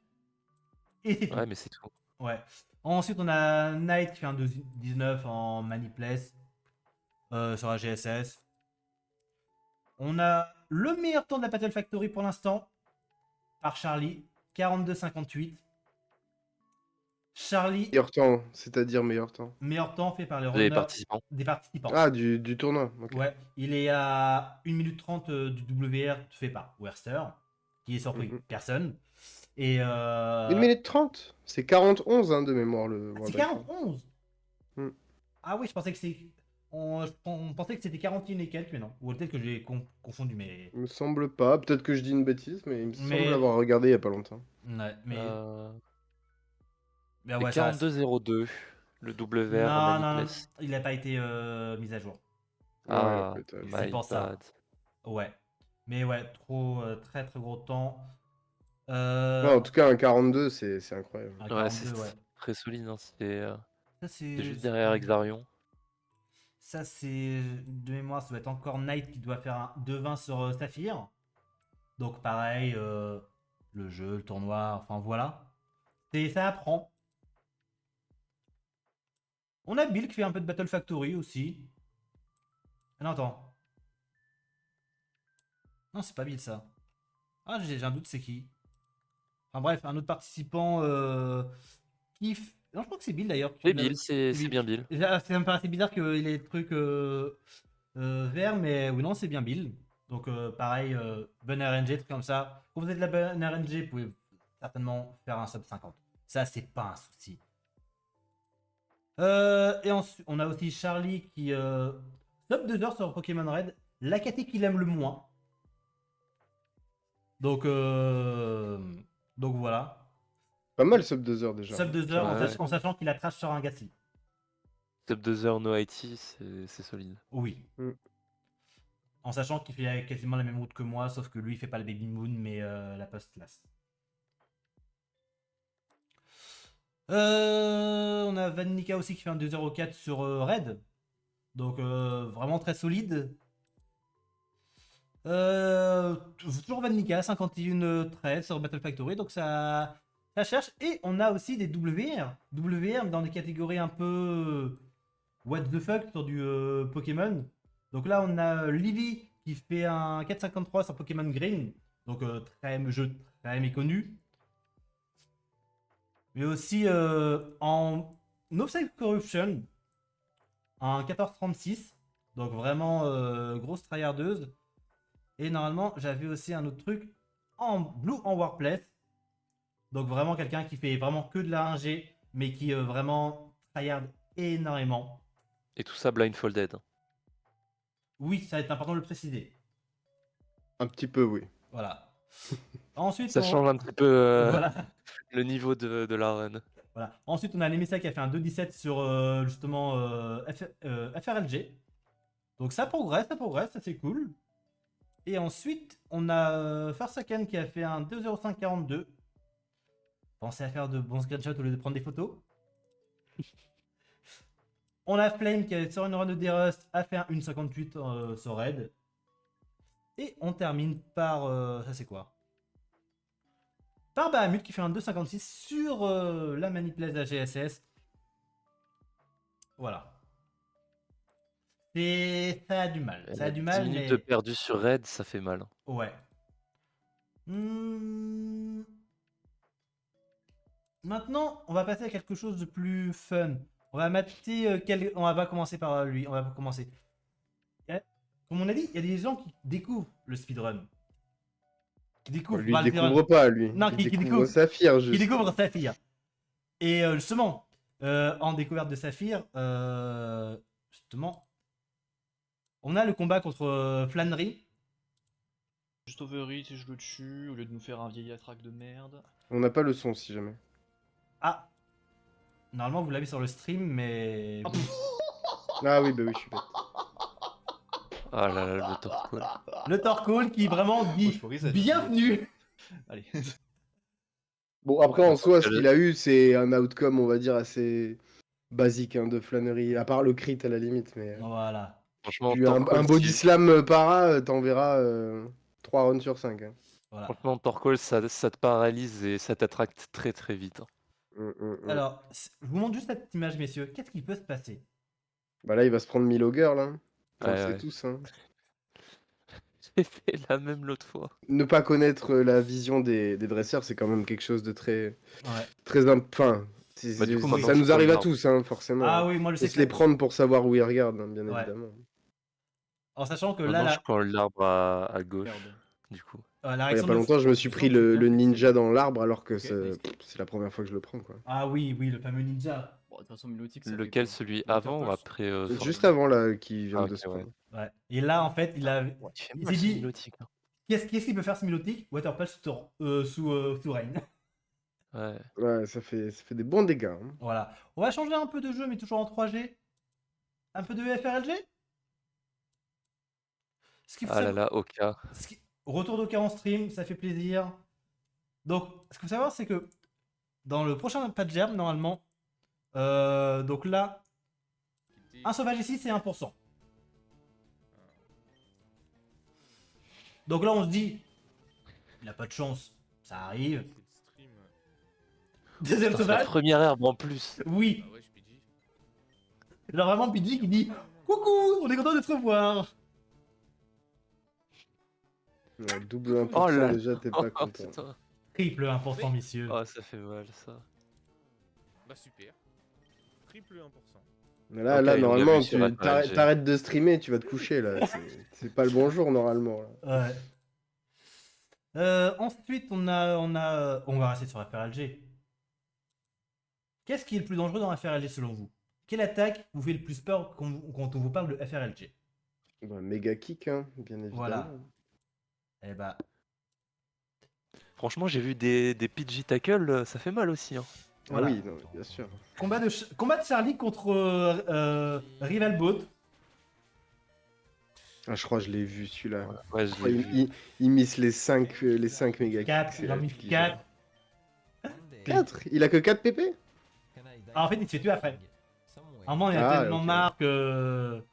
Et c'est tout. Ouais, mais c'est tout. Ouais. Ensuite, on a Knight qui fait un 2,19 en Maniplace sur la GSS. On a le meilleur temps de la Battle Factory pour l'instant par Charlie, 42,58. Charlie, Meilleur temps, c'est-à-dire meilleur temps. meilleur temps fait par les Les runners participants. des participants. Ah, du tournoi. Ok. Ouais, il est à 1 minute 30 du WR fait par Werster, qui est surpris Mhm. personne. Et 1 minute 30. C'est 41 hein, de mémoire le c'est World 41. Hmm. Ah oui, je pensais que c'est. On pensait que c'était 41 et quelques, mais non. Ou peut-être que j'ai confondu, mais. Il me semble pas. Peut-être que je dis une bêtise, mais il me Mais- semble avoir regardé il y a pas longtemps. Ouais, mais. Et Ouais, ça reste- 42-02, le WR Non, non, non, Maniplace. il n'a pas été mis à jour. Ah, Ouais, peut-être. C'est my pour ça. bad. Ouais. Mais ouais, trop, très très gros temps. Ouais, en tout cas, un 42, c'est incroyable. un Ouais, 42, c'est ouais. très solide. Hein. Ça, C'est juste derrière Exarion. Ça, c'est de mémoire, ça doit être encore Knight qui doit faire un 2,20 sur Saphir. Donc, pareil, le jeu, le tournoi, enfin voilà. Et ça apprend. On a Bill qui fait un peu de Battle Factory aussi. Ah non, attends. Non, c'est pas Bill ça. Ah, j'ai un doute, c'est qui? Enfin bref, un autre participant Non, je crois que c'est Bill d'ailleurs. C'est Bill, c'est Bill. bien Bill. Ça me paraissait bizarre qu'il ait des trucs verts, mais oui, non, c'est bien Bill. Donc, pareil, bonne RNG, truc comme ça. Quand vous êtes de la bonne RNG, vous pouvez certainement faire un sub 50. Ça, c'est pas un souci. Et ensuite, on a aussi Charlie qui sub 2 heures sur Pokémon Red. La caté qu'il aime le moins. Donc voilà. Pas mal sub 2 heures déjà. Sub 2 heures Ouais. en sachant qu'il a trash sur un Gasly. Sub 2 heures no IT, c'est solide. Oui. Mm. En sachant qu'il fait quasiment la même route que moi, sauf que lui il fait pas le Baby Moon mais la post-class. On a Van Nika aussi qui fait un 2,04 sur Red. Donc vraiment très solide. Toujours Van Nika, 51-13 sur Battle Factory. Donc ça cherche. Et on a aussi des WR. WR dans des catégories un peu what the fuck sur du Pokémon. Donc là on a Livy qui fait un 4,53 sur Pokémon Green. Donc jeu très méconnu. Mais aussi en Offside Corruption, un 14,36. Donc vraiment grosse tryhardeuse. Et normalement, j'avais aussi un autre truc en Blue en Warplace. Donc vraiment quelqu'un qui fait vraiment que de la 1G, mais qui vraiment tryhard énormément. Et tout ça blindfolded. Oui, ça va être important de le préciser. Un petit peu, oui. Voilà. Ensuite, Ça change un petit peu voilà. le niveau de la run. Voilà. Ensuite, on a Nemesa qui a fait un 2,17 sur justement FRLG. Donc ça progresse, ça c'est cool. Et ensuite, on a Farsakan qui a fait un 2,0542. Pensez à faire de bons screenshots au lieu de prendre des photos. On a Flame qui est sur une run de D-Rust a fait un 1,58 sur Red. Et on termine par... ça c'est quoi? Par Bahamut qui fait un 2,56 sur la manipulation de la GSS. Voilà. Ça a du mal. Ça a du 10 mal, minutes mais... de perdu sur Red, ça fait mal. Ouais. Maintenant, on va passer à quelque chose de plus fun. On va mater on va commencer par lui. On va commencer. Comme on a dit, il y a des gens qui découvrent le speedrun. Qui découvrent Lui, il le speedrun. découvre pas, lui. Non, il qui découvre découvre. Saphir, Qui juste. découvre Saphir. Et justement, en découverte de Saphir, justement, on a le combat contre Flannery. Juste overhit et je le tue, au lieu de nous faire un vieil attraque de merde. On n'a pas le son si jamais. Ah, normalement vous l'avez sur le stream, mais Ah, Ah oui, bah oui, je suis bête. Ah là là, le Torkoal. le Torkoal qui vraiment Moi, dit je peux reset, bienvenue. Allez. Bon, après, en soi, ce qu'elle- qu'il a eu, c'est un outcome, on va dire, assez basique hein, de flânerie, à part le crit à la limite. Mais Voilà. Franchement, tu un Torkoal, body slam para, t'en verras 3 rounds sur 5. Hein. Voilà. Franchement, Torkoal, ça te paralyse et ça t'attracte très très vite. Alors, je vous montre juste cette image, messieurs. Qu'est-ce qui peut se passer? Bah là, il va se prendre 1000 ogres, là. On le Ouais, sait ouais. tous. Hein. J'ai fait la même l'autre fois. Ne pas connaître la vision des dresseurs, c'est quand même quelque chose de très... Ouais. très enfin, Bah, du coup, maintenant, ça tu nous colles arrive à l'arbre. tous, hein, forcément. Ah oui, moi je Faut sais se les que... prendre pour savoir où ils regardent, hein, bien Ouais. évidemment. En sachant que Maintenant, là, je colle l'arbre à gauche, Merde. du coup. la Il y a réaction pas de... longtemps, je me suis pris le ninja dans l'arbre alors que Ok, nice. c'est la première fois que je le prends. Quoi. Ah oui, oui, le fameux ninja. Bon, de toute façon, Milotic, ça fait Lequel, quoi celui Water avant ou Pulse après Sword Juste Art avant, là, qui vient Ah, de ok, se ouais. prendre. Ouais. Et là, en fait, il a... Ouais, il fait il mal, s'est ce dit, Milotic, hein. qu'est-ce qu'il peut faire ce Milotic? Waterpulse sous Rain. Ouais. Ouais, ça fait des bons dégâts. Hein. Voilà. On va changer un peu de jeu, mais toujours en 3G. Un peu de FRLG. Ce qu'il faut Ah là savoir... là, Oka. Retour d'Oka en stream, ça fait plaisir. Donc, ce qu'il faut savoir, c'est que dans le prochain patch gerbe, normalement, donc là, un sauvage ici, c'est 1%. Donc là, on se dit, il a pas de chance, ça arrive. Deuxième Putain, c'est la sauvage, première herbe en plus. oui. Ah ouais, je PG. Genre vraiment, Pidgey qui dit, coucou, on est content de te revoir. Ouais, double 1%, Oh là déjà, t'es pas Oh, content. putain. Triple 1%, messieurs. Oh, ça fait mal, ça. Bah super. Triple 1%. Mais là, Ok, là ils l'ont normalement, vu sur tu FRLG. t'arrêtes de streamer, tu vas te coucher, là. C'est pas le bon jour, normalement. Là. Ouais. Ensuite, on va rester sur FRLG. Qu'est-ce qui est le plus dangereux dans FRLG selon vous? Quelle attaque vous fait le plus peur quand on vous parle de FRLG? Bah, méga kick, hein, bien évidemment. Voilà. Eh bah, Franchement, j'ai vu des PG tackle, ça fait mal aussi. Hein. Ah voilà. oui, non, bien sûr. Combat de Charlie contre Rival Boat. Ah, je crois que je l'ai vu, celui-là. Ouais, je l'ai vu. Il miss les 5 méga 4, kicks. il en a mis 4. 4 Il a que 4 PP Ah, en fait, il se fait tuer après. À un moment, il a Ah, tellement ok. marre que...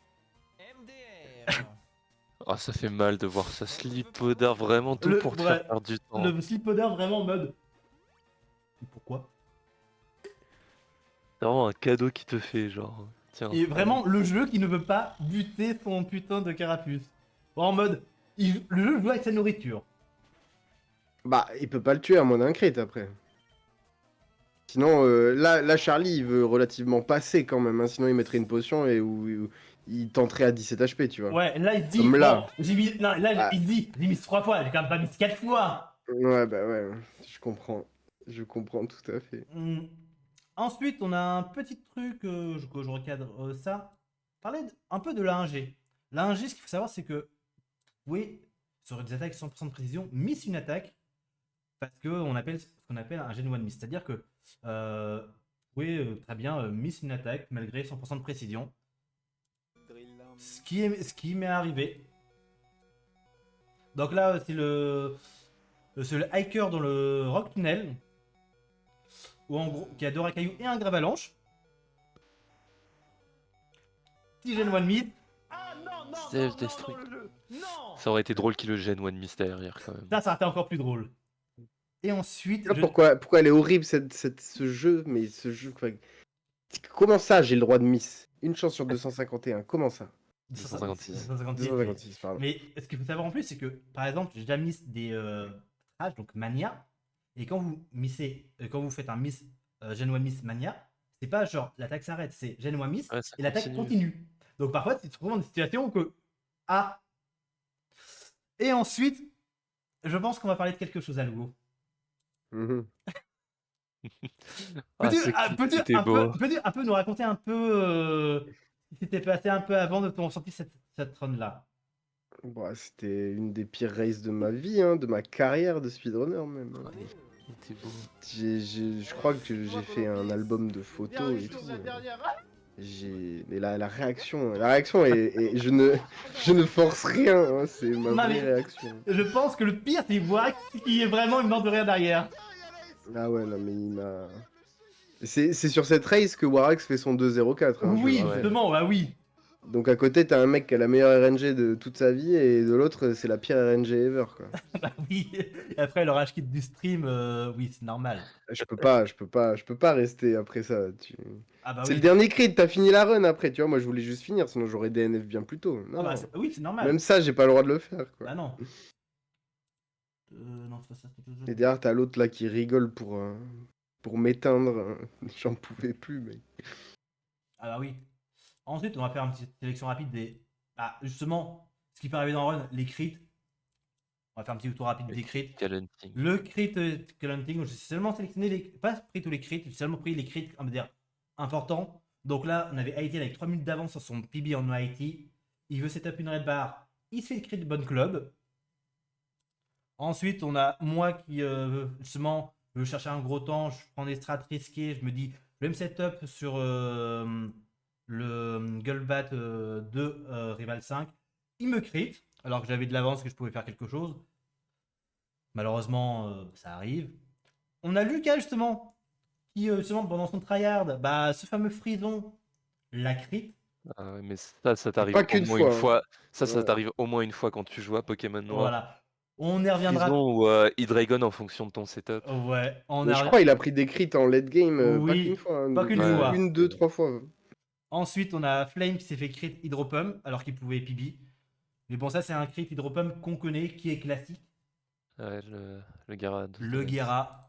Ah, ça fait mal de voir ça. Slipodar, vraiment tout Le- pour te ouais, faire perdre du temps. Le Slipodder vraiment en mode... Pourquoi? C'est vraiment un cadeau qui te fait, genre. Tiens. Et vraiment, le jeu qui ne veut pas buter son putain de carapuce. En mode... le jeu joue avec sa nourriture. Bah, il peut pas le tuer à moins d'un crit après. Sinon, là, Charlie, il veut relativement passer quand même. Hein, sinon, il mettrait une potion et où il tenterait à 17 HP, tu vois. Ouais, là, il se dit... Comme là. bon, j'ai mis... Non, là, Ah. il se dit, j'ai mis 3 fois, j'ai quand même pas mis 4 fois. Ouais, bah ouais, je comprends. Je comprends tout à fait. Ensuite, on a un petit truc que je recadre ça. Parler un peu de la 1G. La 1G, ce qu'il faut savoir, c'est que vous pouvez, sur des attaques 100% de précision, miss une attaque parce qu'on appelle ce qu'on appelle un Gen 1 miss. C'est-à-dire que vous pouvez très bien miss une attaque malgré 100% de précision. Ce qui m'est arrivé. Donc là, c'est le hiker dans le Rock Tunnel. Ou en gros, qui a 2 racailloux et un gravalanche. Petit Gen 1 miss. Ah non, non, Self-destruct. non. Ça aurait été drôle qu'il le gêne One Miss derrière quand même. Ça aurait été encore plus drôle. Et ensuite, Pourquoi elle est horrible ce jeu, mais ce jeu. Comment ça, j'ai le droit de miss? Une chance sur 251, comment ça? 256. 256, pardon. Mais ce qu'il faut savoir en plus, c'est que par exemple, j'ai déjà miss des trash, donc Mania. Et quand vous missez, quand vous faites un miss Gen 1 miss Mania, c'est pas genre l'attaque s'arrête, c'est Gen 1 miss Ouais, ça et l'attaque continue. Donc parfois, tu te retrouves dans des situations où que. Ah. Et ensuite, je pense qu'on va parler de quelque chose à Lugo. Mhm. Ah, Peux-tu ce clip, peux-tu c'était un beau. peu, un peu nous raconter un peu ce qui s'était passé un peu avant de ton ressenti cette run là? Bah, c'était une des pires races de ma vie, hein, de ma carrière de speedrunner même, hein. Ouais, il était beau. Je crois que j'ai fait un album de photos et tout. Mais la réaction je ne force rien, hein, c'est ma Non, vraie mais- réaction. Je pense que le pire, c'est Wack qui est vraiment une mort de rire derrière. Ah ouais, non mais il m'a... C'est sur cette race que Warax fait son 2-0-4, hein, je Oui, le rappelle. justement, bah oui. Donc à côté, t'as un mec qui a la meilleure RNG de toute sa vie, et de l'autre, c'est la pire RNG ever, quoi. Bah oui. Et après, le rage quitte du stream, oui, c'est normal. Je peux pas rester après ça. Ah bah C'est le oui. dernier crit, t'as fini la run après, tu vois, moi je voulais juste finir, sinon j'aurais DNF bien plus tôt. Ah Non, bah, non. oui, c'est normal. Même ça, j'ai pas le droit de le faire, quoi. Bah non. Non, c'est pas ça. Et derrière, t'as l'autre là qui rigole pour m'éteindre. J'en pouvais plus, mec. Ah bah oui. Ensuite, on va faire une petite sélection rapide des... Ah, justement, ce qui peut arriver dans Run, les crits. On va faire un petit tour rapide des crits. Talenting. Le crit Hunting, j'ai seulement sélectionné les... Pas pris tous les crits, j'ai seulement pris les crits, on va dire, importants. Donc là, on avait Haïti avec 3 minutes d'avance sur son PB en Haïti. Il veut setup une red bar. Il se fait le crit de bonne club. Ensuite, on a moi qui, justement, veux chercher un gros temps. Je prends des strats risqués. Je me dis, je vais me setup sur le Gullbat de Rival 5. Il me crit, alors que j'avais de l'avance que je pouvais faire quelque chose. Malheureusement, ça arrive. On a Lucas, justement, qui, justement, pendant son tryhard, bah, ce fameux frison, la crit. Ah ouais, mais ça t'arrive Pas au qu'une moins fois, une hein. fois. Ça Ouais. t'arrive au moins une fois quand tu joues à Pokémon Noir. Voilà. On y reviendra. Frison ou Hydreigon en fonction de ton setup. Ouais, on Mais a... je crois il a pris des crits en late game, pas Oui, qu'une fois. Hein, pas qu'une fois. Une, deux, trois fois. Ensuite, on a Flame qui s'est fait crit Hydropump alors qu'il pouvait PB. Mais bon, ça, c'est un crit Hydropump qu'on connaît, qui est classique. Ouais, le Gara. Le Guerra.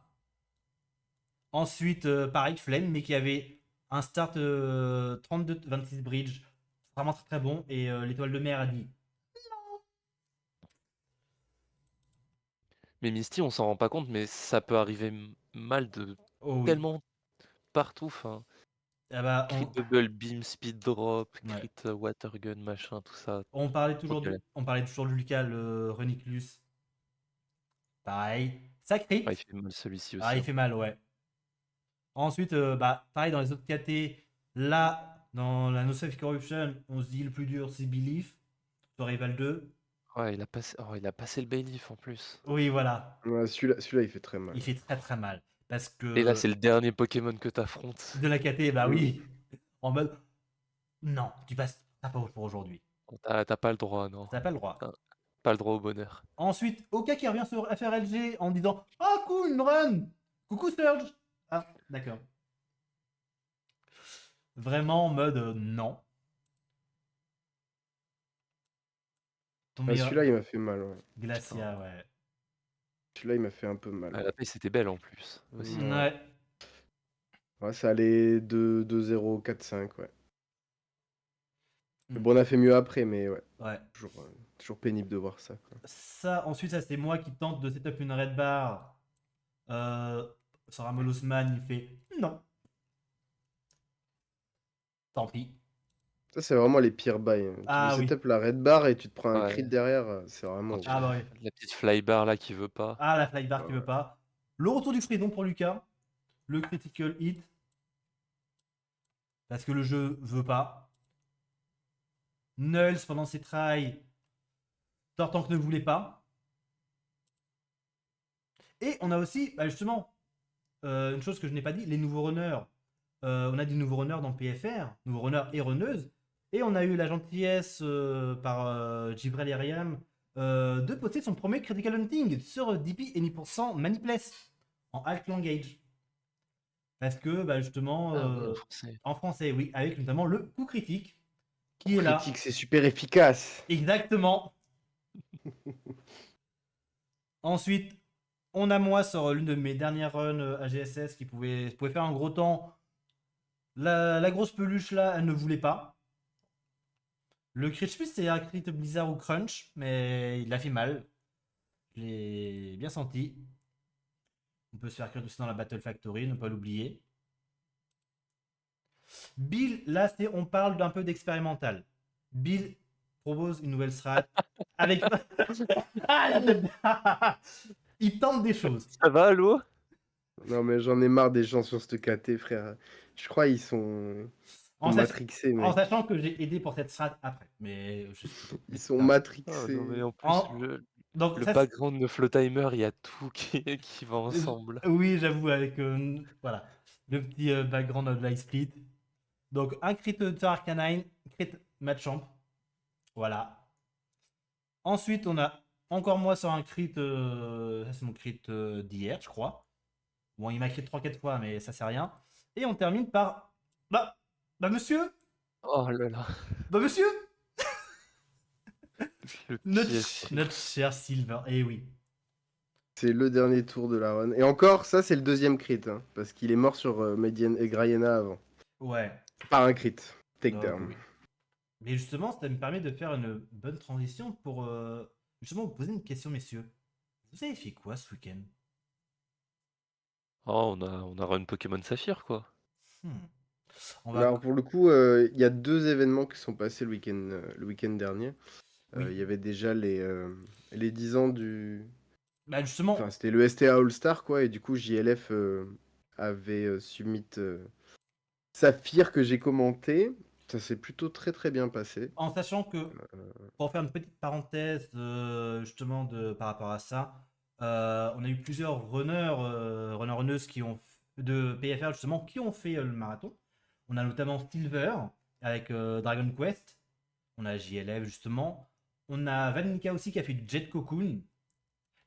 Ensuite, pareil, Flame, mais qui avait un start 32-26 bridge. Vraiment très très bon. Et l'étoile de mer a dit Mais Misty, on s'en rend pas compte, mais ça peut arriver mal de oh oui. tellement partout. Enfin, Ah bah, crit double beam, speed drop, Ouais. crit water gun, machin, tout ça. on parlait toujours Ok. on parlait toujours de Lucas, le Reniclus. Pareil. Ça crit. Ah, il fait mal celui-ci aussi. Ah, il hein. fait mal, ouais. Ensuite, bah, pareil dans les autres KT. Là, dans la No Safe Corruption, on se dit le plus dur, c'est Belief. Sur Rival 2. Ouais, il a passé le bailiff en plus. Oui, voilà. Ouais, celui-là, il fait très mal. Il fait très très mal. Parce que. Et là, c'est le dernier Pokémon que t'affrontes. De la KT, bah oui. En mode. Non, tu passes. T'as pas pour aujourd'hui. T'as pas le droit, non. T'as pas le droit. Ah. Pas le droit au bonheur. Ensuite, Oka qui revient sur FRLG en disant ah cool, une run. Coucou Surge. Ah, d'accord. Vraiment en mode non. Ton Ah, meilleur. celui-là, il m'a fait mal. Ouais. Glacia, ouais. Celui-là, il m'a fait un peu mal. Ah, la paix, c'était belle en plus. Aussi. Ouais. Ouais, ça allait 2-0, 4-5, ouais. Mais Mm. bon, on a fait mieux après, mais ouais. Ouais. Toujours pénible de voir ça. Quoi. Ça, ensuite, ça c'est moi qui tente de setup une red bar. Sarah Molosman, il fait non. Tant pis. Ça, c'est vraiment les pires bails. Hein. Ah tu oui. setup la red bar et tu te prends un Ouais. crit derrière, c'est vraiment. Quand tu- Ah bah oui. La petite flybar là qui veut pas. Ah, la flybar qui veut pas. Le retour du frison pour Lucas. Le critical hit. Parce que le jeu veut pas. Nulls pendant ses tries. Tortank ne voulait pas. Et on a aussi, bah justement, une chose que je n'ai pas dit, les nouveaux runners. On a des nouveaux runners dans PFR, nouveaux runners et runneuses. Et on a eu la gentillesse par Jibril Eriam de poster son premier Critical Hunting sur DP et 10% Manipless en Alt Language. Parce que, bah, justement, Ah ouais, en français. en français, oui, avec notamment le coup critique qui est là. Critique, c'est super efficace. Exactement. Ensuite, on a moi sur l'une de mes dernières runs AGSS qui pouvait faire un gros temps. La grosse peluche là, elle ne voulait pas. Le crit, je sais plus si c'est un crit Blizzard ou Crunch, mais il a fait mal. Je l'ai bien senti. On peut se faire crit aussi dans la Battle Factory, ne pas l'oublier. Bill, là, on parle d'un peu d'expérimental. Bill, propose une nouvelle strat avec. Ah, la tête. Il tente des choses. Ça va, Allo? Non, mais j'en ai marre des gens sur ce KT, frère. Je crois ils sont En, sach- matrixés, en mec. sachant que j'ai aidé pour cette strat après. Mais je suis plutôt. Ils sont Ah matrixés. non, mais en plus, En- Donc, le ça, background de Flowtimer, il y a tout qui va ensemble. oui, j'avoue, avec voilà, le petit background de Light Split. Donc, un crit de Arcanine, crit Machamp. Voilà. Ensuite, on a encore moi sur un crit. Ça, c'est mon crit d'hier, je crois. Bon, il m'a crit 3-4 fois, mais ça, c'est rien. Et on termine par. Bah, monsieur Oh là là, Bah, monsieur le Notre, piège. notre cher Silver. Eh oui. C'est le dernier tour de la run. Et encore, ça, c'est le deuxième crit. Hein, parce qu'il est mort sur Median et Grayena avant. Ouais. Par un crit. Donc, Takedown. oui. Mais justement, ça me permet de faire une bonne transition pour justement vous poser une question, messieurs. Vous avez fait quoi ce week-end? Oh, on a run Pokémon Saphir, quoi. Hmm. On Bah, va. alors, pour le coup, il y a 2 événements qui sont passés le week-end dernier. Oui. Il y avait déjà les 10 ans du... Bah, justement, Enfin, c'était le STA All-Star, quoi. Et du coup, JLF avait submit Saphir que j'ai commenté. Ça s'est plutôt très très bien passé. en sachant que, pour faire une petite parenthèse justement par rapport à ça, on a eu plusieurs runners de PFR justement qui ont fait le marathon. On a notamment Silver avec Dragon Quest. On a JLF justement. On a Vanica aussi qui a fait du Jet Cocoon.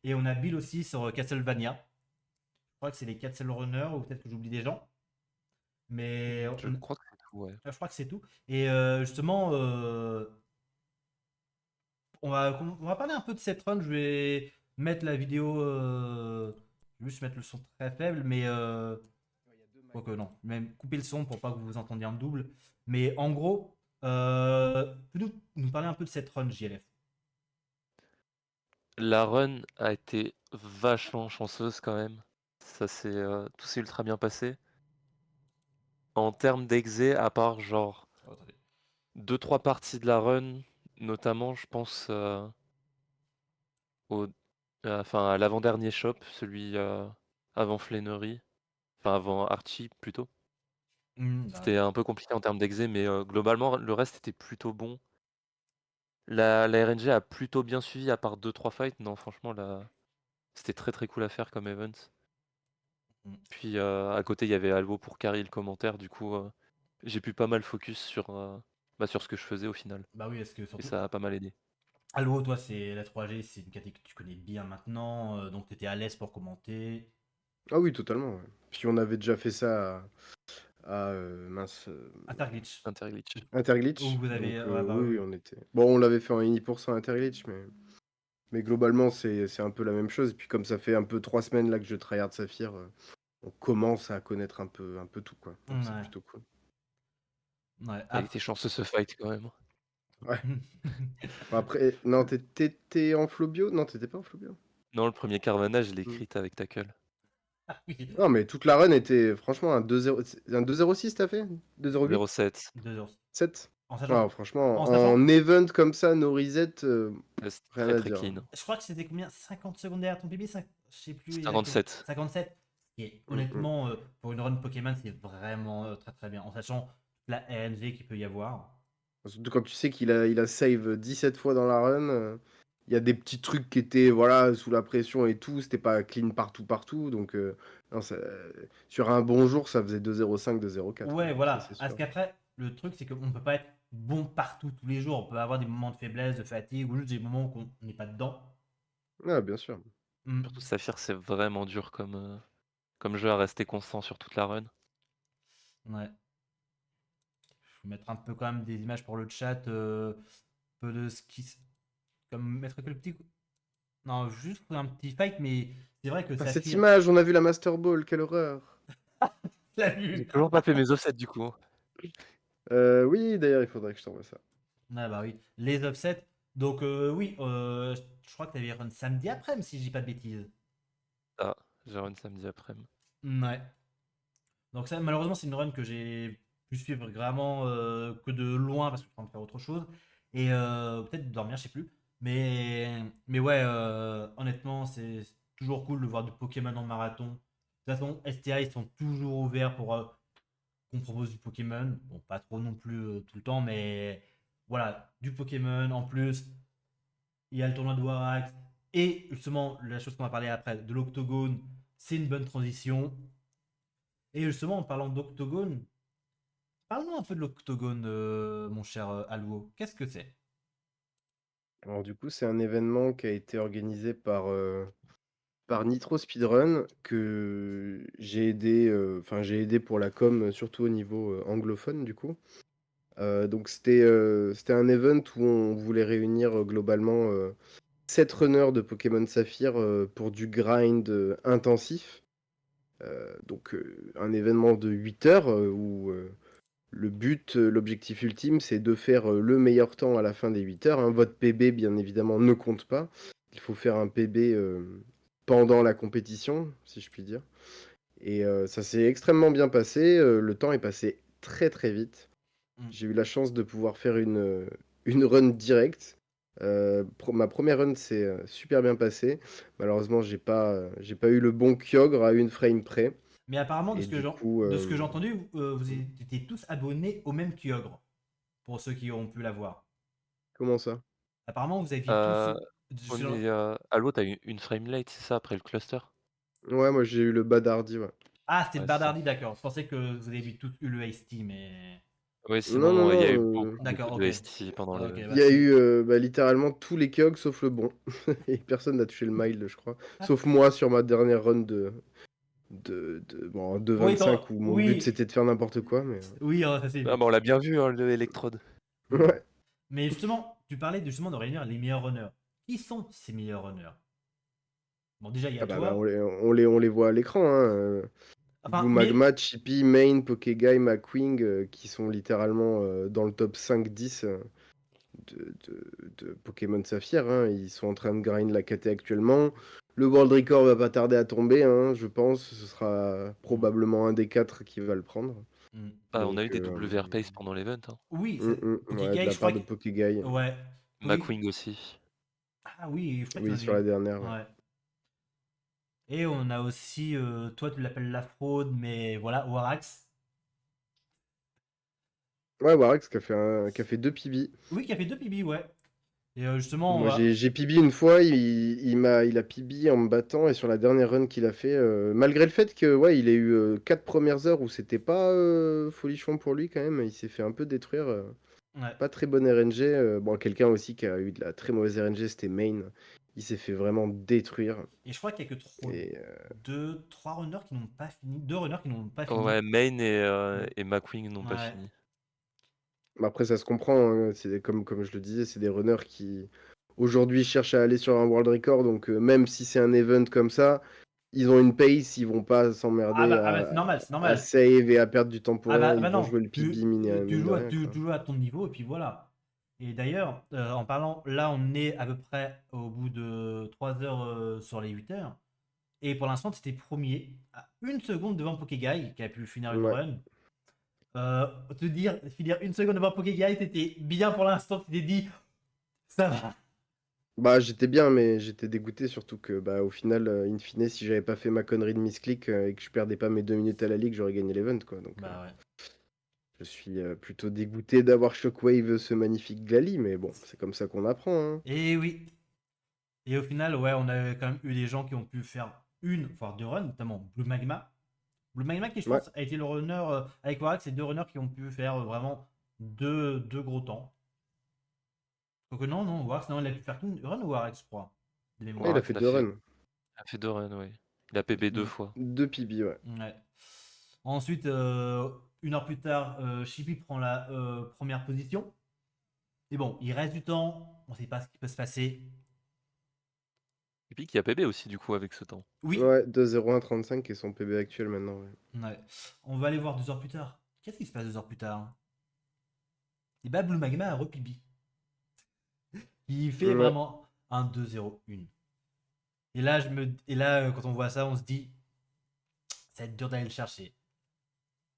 Et on a Bill aussi sur Castlevania. Je crois que c'est les 4 seuls runners, ou peut-être que j'oublie des gens. Mais Je crois que c'est tout, ouais. je crois que c'est tout. Et justement, on va parler un peu de cette run. Je vais mettre la vidéo. Je vais juste mettre le son très faible, mais. Quoique non, même couper le son pour pas que vous vous entendiez en double. Mais en gros, peux-tu nous parler un peu de cette run JLF? La run a été vachement chanceuse quand même. Tout s'est ultra bien passé. En termes d'exé, à part genre Oh, attendez. 2-3 parties de la run, notamment je pense au, à l'avant-dernier shop, celui avant Flânerie, enfin avant Archie plutôt. Bah, C'était un peu compliqué en termes d'exé, mais globalement le reste était plutôt bon. La RNG a plutôt bien suivi à part 2-3 fights. Non, franchement, c'était très très cool à faire comme event. mm. Puis à côté, il y avait Alvo pour carry le commentaire. Du coup, j'ai pu pas mal focus sur ce que je faisais au final. Bah oui, est-ce que Et surtout. ça a pas mal aidé. Allo, toi, c'est la 3G, c'est une catégorie que tu connais bien maintenant, donc tu étais à l'aise pour commenter. Ah oui, totalement. Ouais. Puis on avait déjà fait ça mince, Interglitch. Interglitch. Interglitch. Où vous Donc avez. Ouais, bah oui, oui. oui, on était. Bon, on l'avait fait en Ini% Interglitch, mais globalement, c'est un peu la même chose. Et puis comme ça fait un peu 3 semaines là que je tryhard Saphir, on commence à connaître un peu tout, quoi. Donc c'est Ouais. plutôt cool. Ouais. Il était chanceux ce fight quand même. Ouais. Bon, après, non, t'étais en flow bio? Non, t'étais pas en flow bio. Non, le premier Carvana, je l'ai Mm. crit avec tackle. Ah oui. Non, mais toute la run était franchement un 2-0. Un 2-0-6 t'as fait? 2-0-8? 0-7. 2 heures. 7? En Ah, sachant. franchement, En sachant. en event comme ça, no reset, C'était rien très à très dire. clean. Je crois que c'était combien? 50 secondes derrière ton PB? Je sais plus exactement. 57. 57. Et honnêtement, pour une run Pokémon, c'est vraiment très très bien. En sachant la RNG qu'il peut y avoir. Surtout quand tu sais qu'il a save 17 fois dans la run. Il y a des petits trucs qui étaient voilà, sous la pression et tout. C'était pas clean partout. Donc, non, sur un bon jour, ça faisait 2-0-5, 2-0-4. Ouais, Ça, voilà. c'est Parce sûr. qu'après, le truc, c'est qu'on peut pas être bon partout tous les jours. On peut avoir des moments de faiblesse, de fatigue, ou juste des moments où on n'est pas dedans. Ah, bien sûr. Hmm. Surtout Saphir, c'est vraiment dur comme jeu à rester constant sur toute la run. Ouais. Je vais mettre un peu quand même des images pour le chat. Peu de ce qui. Comme mettre quelques petits. Non, juste un petit fight, mais c'est vrai que Ah, ça cette fire. image, on a vu la Master Ball, quelle horreur. La J'ai vue. toujours pas fait mes offsets du coup. Oui, d'ailleurs, il faudrait que je t'envoie ça. Ah bah oui. Les offsets. Donc oui, je crois que tu avais run samedi après-midi, si je dis pas de bêtises. Ah, j'ai run samedi après-midi. Ouais. Donc ça, malheureusement, c'est une run que j'ai pu suivre vraiment que de loin parce que je suis en train de faire autre chose. Et peut-être de dormir, je sais plus. Mais ouais, honnêtement, c'est toujours cool de voir du Pokémon en marathon. De toute façon, STA, ils sont toujours ouverts pour qu'on propose du Pokémon. Bon, pas trop non plus tout le temps, mais voilà, du Pokémon. En plus, il y a le tournoi de Warax. Et justement, la chose qu'on va parler après, de l'Octogone, c'est une bonne transition. Et justement, en parlant d'Octogone, parlons un peu de l'Octogone, mon cher Aluo. Qu'est-ce que c'est? Alors du coup, c'est un événement qui a été organisé par Nitro Speedrun que j'ai aidé, enfin j'ai aidé pour la com, surtout au niveau anglophone du coup. Donc c'était un event où on voulait réunir globalement 7 runners de Pokémon Saphir pour du grind intensif. Donc un événement de 8 heures où le but, l'objectif ultime, c'est de faire le meilleur temps à la fin des 8 heures, hein. Votre PB, bien évidemment, ne compte pas. Il faut faire un PB pendant la compétition, si je puis dire. Et ça s'est extrêmement bien passé. Le temps est passé très très vite. Mm. J'ai eu la chance de pouvoir faire une run directe. Ma première run s'est super bien passée. Malheureusement, j'ai pas eu le bon Kyogre à une frame près. Mais apparemment, Et du coup, de ce que j'ai entendu, vous étiez tous abonnés au même Kyogre, pour ceux qui ont pu l'avoir. comment ça? Apparemment, vous aviez tous. Euh, on est à l'autre, t'as une framelate, c'est ça, après le cluster? Ouais, moi j'ai eu le Badardi, ouais. Ah, c'était le Ouais, c'est ça. Bardardi, d'accord. Je pensais que vous aviez tous eu le Ice-T, mais. Oui, Non, non, sinon, il y a eu non. beaucoup D'accord, de ok. ST pendant Ah, ok, l'event. Il bah y a si. eu littéralement tous les Kyogre sauf le bon. Et personne n'a touché le mild, je crois. Ah, Sauf moi sur ma dernière run de oui, 25 où mon but oui, c'était de faire n'importe quoi. Mais oui, ça c'est Ah vu. bah on l'a bien vu, hein, le électrode. ouais. Mais justement, tu parlais justement de réunir les meilleurs runners. Qui sont ces meilleurs runners? Bon, déjà, il y a Ah bah, toi. on les voit à l'écran, hein. Blue Enfin, mais. Magma, Chippy, Main, Pokéguy, McWing, qui sont littéralement dans le top 5-10 de Pokémon Saphir, hein. Ils sont en train de grind la KT actuellement. Le World Record va pas tarder à tomber, hein, je pense. Ce sera Hmm, probablement un des 4 qui va le prendre. hmm. Ah, on a Donc, eu des WR Pace pendant l'event, hein. Oui, ouais, de Pokéguy, la je crois part de que. Pokéguy. Ouais. McWing aussi. Ah oui, je crois qu'il y Oui, en a sur la eu. dernière, ouais. Ouais. Et on a aussi, toi tu l'appelles la fraude, mais voilà, Warax. Ouais, Warx qui a fait 2 PB. Oui, qui a fait 2 PB, ouais. Et justement, on Moi, va. j'ai PB une fois, il a PB en me battant, et sur la dernière run qu'il a fait, malgré le fait que, ouais, il ait eu 4 premières heures où c'était pas folichon pour lui quand même, il s'est fait un peu détruire. Ouais. Pas très bonne RNG. Bon, quelqu'un aussi qui a eu de la très mauvaise RNG, c'était Main. Il s'est fait vraiment détruire. Et je crois qu'il y a que Et 3 runners qui n'ont pas fini. 2 runners qui n'ont pas fini. Ouais, Main Mm. et McWing n'ont pas Ouais. fini. mais après, ça se comprend, hein. C'est comme je le disais, c'est des runners qui aujourd'hui cherchent à aller sur un world record. Donc, même si c'est un event comme ça, ils ont une pace, ils vont pas s'emmerder Ah bah c'est normal, c'est à normal. save et à perdre du temps pour Ah rien. bah Ils vont non, jouer le PB mine de rien, tu quoi. joues à ton niveau et puis voilà. Et d'ailleurs, en parlant, là on est à peu près au bout de 3 heures sur les 8 heures. Et pour l'instant, tu étais premier à 1 seconde devant Pokéguy qui a pu finir une Ouais. run. Finir 1 seconde devant Pokéguy, t'étais bien pour l'instant, tu t'es dit, ça va. Bah, j'étais bien, mais j'étais dégoûté, surtout que, bah, au final, in fine, si j'avais pas fait ma connerie de misclick et que je perdais pas mes 2 minutes à la ligue, j'aurais gagné l'event, quoi. Donc, Bah ouais. je suis plutôt dégoûté d'avoir Shockwave ce magnifique Glalie, mais bon, c'est comme ça qu'on apprend, hein. Et oui. Et au final, ouais, on a quand même eu des gens qui ont pu faire voire 2 runs, notamment Blue Magma. Blue Magma qui, je Ouais, pense, a été le runner avec Warax, c'est 2 runners qui ont pu faire vraiment deux gros temps. Donc non, non, Warax, non, il a pu faire qu'une run ou Warax, je crois, de ouais, il a mémoire. Warax, fait 2 runs. il a fait 2 runs, ouais. Il a PB 2 Mm, fois. 2 PB, ouais. ouais. Ensuite, 1 heure plus tard, Chippy prend la première position. Et bon, il reste du temps, on ne sait pas ce qui peut se passer. Et puis qui a PB aussi, du coup, avec ce temps. Oui, Ouais, 2-0-1-35 qui est son PB actuel maintenant, ouais. ouais. On va aller voir 2 heures plus tard. Qu'est-ce qui se passe 2 heures plus tard? Et bah, Blue Magma a repibi. Il fait Ouais. vraiment un 2-0-1. Et là, quand on voit ça, on se dit, ça va être dur d'aller le chercher.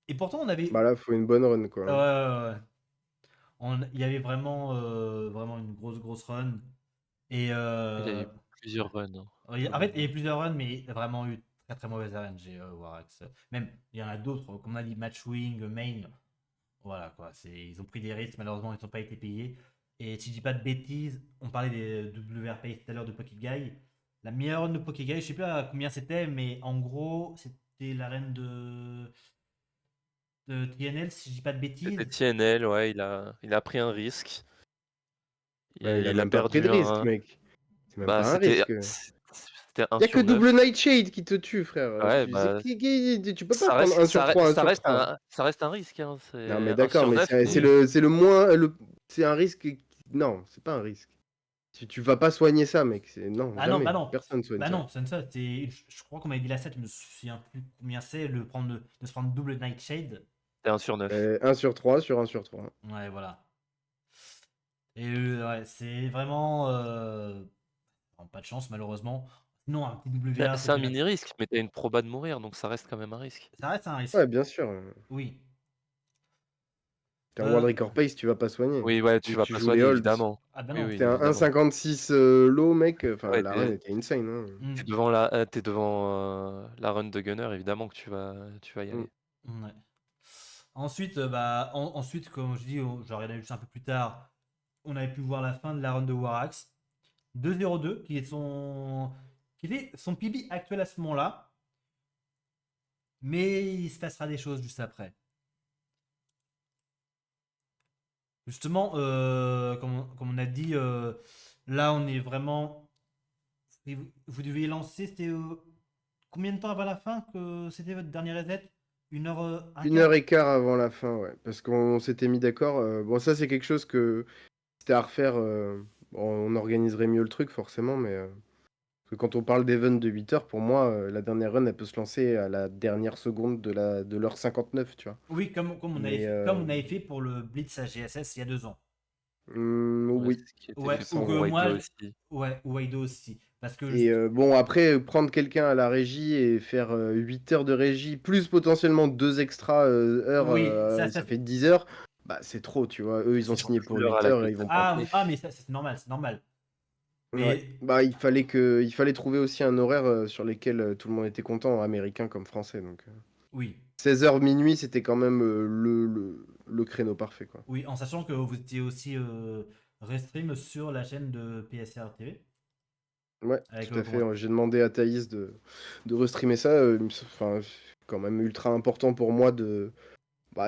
Et pourtant, on Bah avait. là, faut une bonne run, quoi, Ouais, hein. ouais, ouais. Il y avait vraiment une grosse run. Et Il y a eu plusieurs runs, hein. en fait, il y a eu plusieurs runs, mais il y a vraiment eu très mauvaise RNG Warax. Même, il y en a d'autres, comme on a dit, Matchwing, Main. Voilà quoi, ils ont pris des risques, malheureusement, ils n'ont pas été payés. Et si je dis pas de bêtises, on parlait des WRP tout à l'heure de Pokeguy. La meilleure run de Pokeguy, je sais plus à combien c'était, mais en gros, c'était la reine de TNL, si je dis pas de bêtises. C'était TNL, ouais, il a pris un risque. Bah, il a Il a même pas pris de perdu risque, un. mec. C'est même Bah, pas un c'était risque. c'était 1 Y a que sur double 9. Nightshade qui te tue, frère. Ouais, Tu, bah, tu peux pas prendre 1 sur 3, 1 sur 3. ça reste un risque, hein. Non, C'est mais 1 d'accord, sur mais 9, c'est mais le moins. C'est un risque. Non, c'est pas un risque. Tu vas pas soigner ça, mec. Non, Ah non, jamais. bah non. Personne soigne Bah ça. non, c'est ça. Je crois qu'on m'avait dit la 7, je me souviens plus combien c'est, de se prendre double Nightshade. c'est 1 sur 9. 1 sur 3 sur 1 sur 3. Ouais, voilà. Et ouais, c'est vraiment pas de chance, malheureusement. Sinon, un petit WA, C'est un c'était là. mini-risque, mais t'as une proba de mourir, donc ça reste quand même un risque. Ça reste un risque. Ouais, bien sûr. Oui. T'es un World Record Pace, tu vas pas soigner. Oui, ouais, tu Ou vas tu pas joues les soigner, holds. évidemment. Ah bah Oui, non. oui, T'es un évidemment. 1,56 low, mec. Enfin, Ouais, la run était insane. Hein. Mm. t'es devant la run de Gunner, évidemment que tu vas y Mm. aller. Ouais. Ensuite, ensuite, comme je dis, je regardais juste un peu plus tard, on avait pu voir la fin de la run de Warax. 2-0-2, qui était son PB actuel à ce moment-là. Mais il se passera des choses juste après. Justement, comme on a dit, là on est vraiment. Vous deviez lancer, c'était combien de temps avant la fin que c'était votre dernier reset? 1 heure, un 1 quart. heure et quart avant la fin, ouais. Parce qu'on s'était mis d'accord. Bon, ça, c'est quelque chose que c'était à refaire. Bon, on organiserait mieux le truc, forcément, mais. Parce que quand on parle d'event de 8 heures, pour moi, la dernière run, elle peut se lancer à la dernière seconde de l'heure 59, tu vois. Oui, Mais. comme on avait fait pour le Blitz à GSS il y a 2 ans. Ouais, Oui, c'est ce qui a été Ouais, fait ça, ou pour que ouais. moi, Whitelaw aussi. ouais, ou Aido aussi. Parce que Et bon, après, prendre quelqu'un à la régie et faire 8 heures de régie, plus potentiellement 2 extra heures, oui, ça fait 10 heures, bah c'est trop, tu vois. Eux, ils ont C'est signé beaucoup pour l'heure à 8 la heures et ils vont pas. mais ça, c'est normal, c'est normal. Ouais. Mais Bah, il fallait trouver aussi un horaire sur lequel tout le monde était content, américain comme français. Donc, oui, 16h minuit, c'était quand même le créneau parfait, quoi. oui, en sachant que vous étiez aussi restream sur la chaîne de PSR TV. Ouais, Avec tout à fait. comment. J'ai demandé à Thaïs de restreamer ça. Enfin, quand même ultra important pour moi de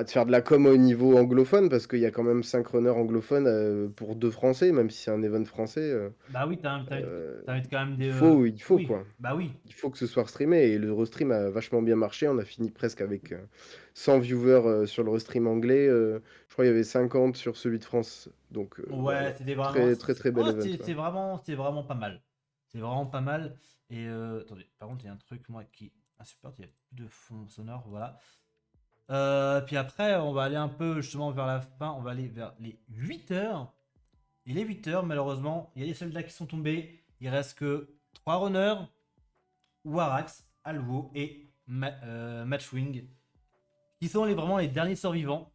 faire de la com au niveau anglophone, parce qu'il y a quand même 5 runners anglophones pour 2 français, même si c'est un event français. Bah oui, t'invites quand même des. Il faut Oui, quoi. bah oui. Il faut que ce soit streamé, et le restream a vachement bien marché. On a fini presque avec 100 viewers sur le restream anglais. Je crois qu'il y avait 50 sur celui de France. Donc Ouais, voilà, c'était vraiment. très très très bel Oh, event. Ouais. c'est vraiment pas mal. C'est vraiment pas mal. Et attendez, par contre, il y a un truc, moi, qui insupporte. Il y a plus de fond sonore, voilà. Puis après, on va aller un peu justement vers la fin. On va aller vers les 8 heures. Et les 8 heures, malheureusement, il y a des soldats qui sont tombés. Il reste que 3 runners, Warax, Alvo et Matchwing, qui sont vraiment les derniers survivants.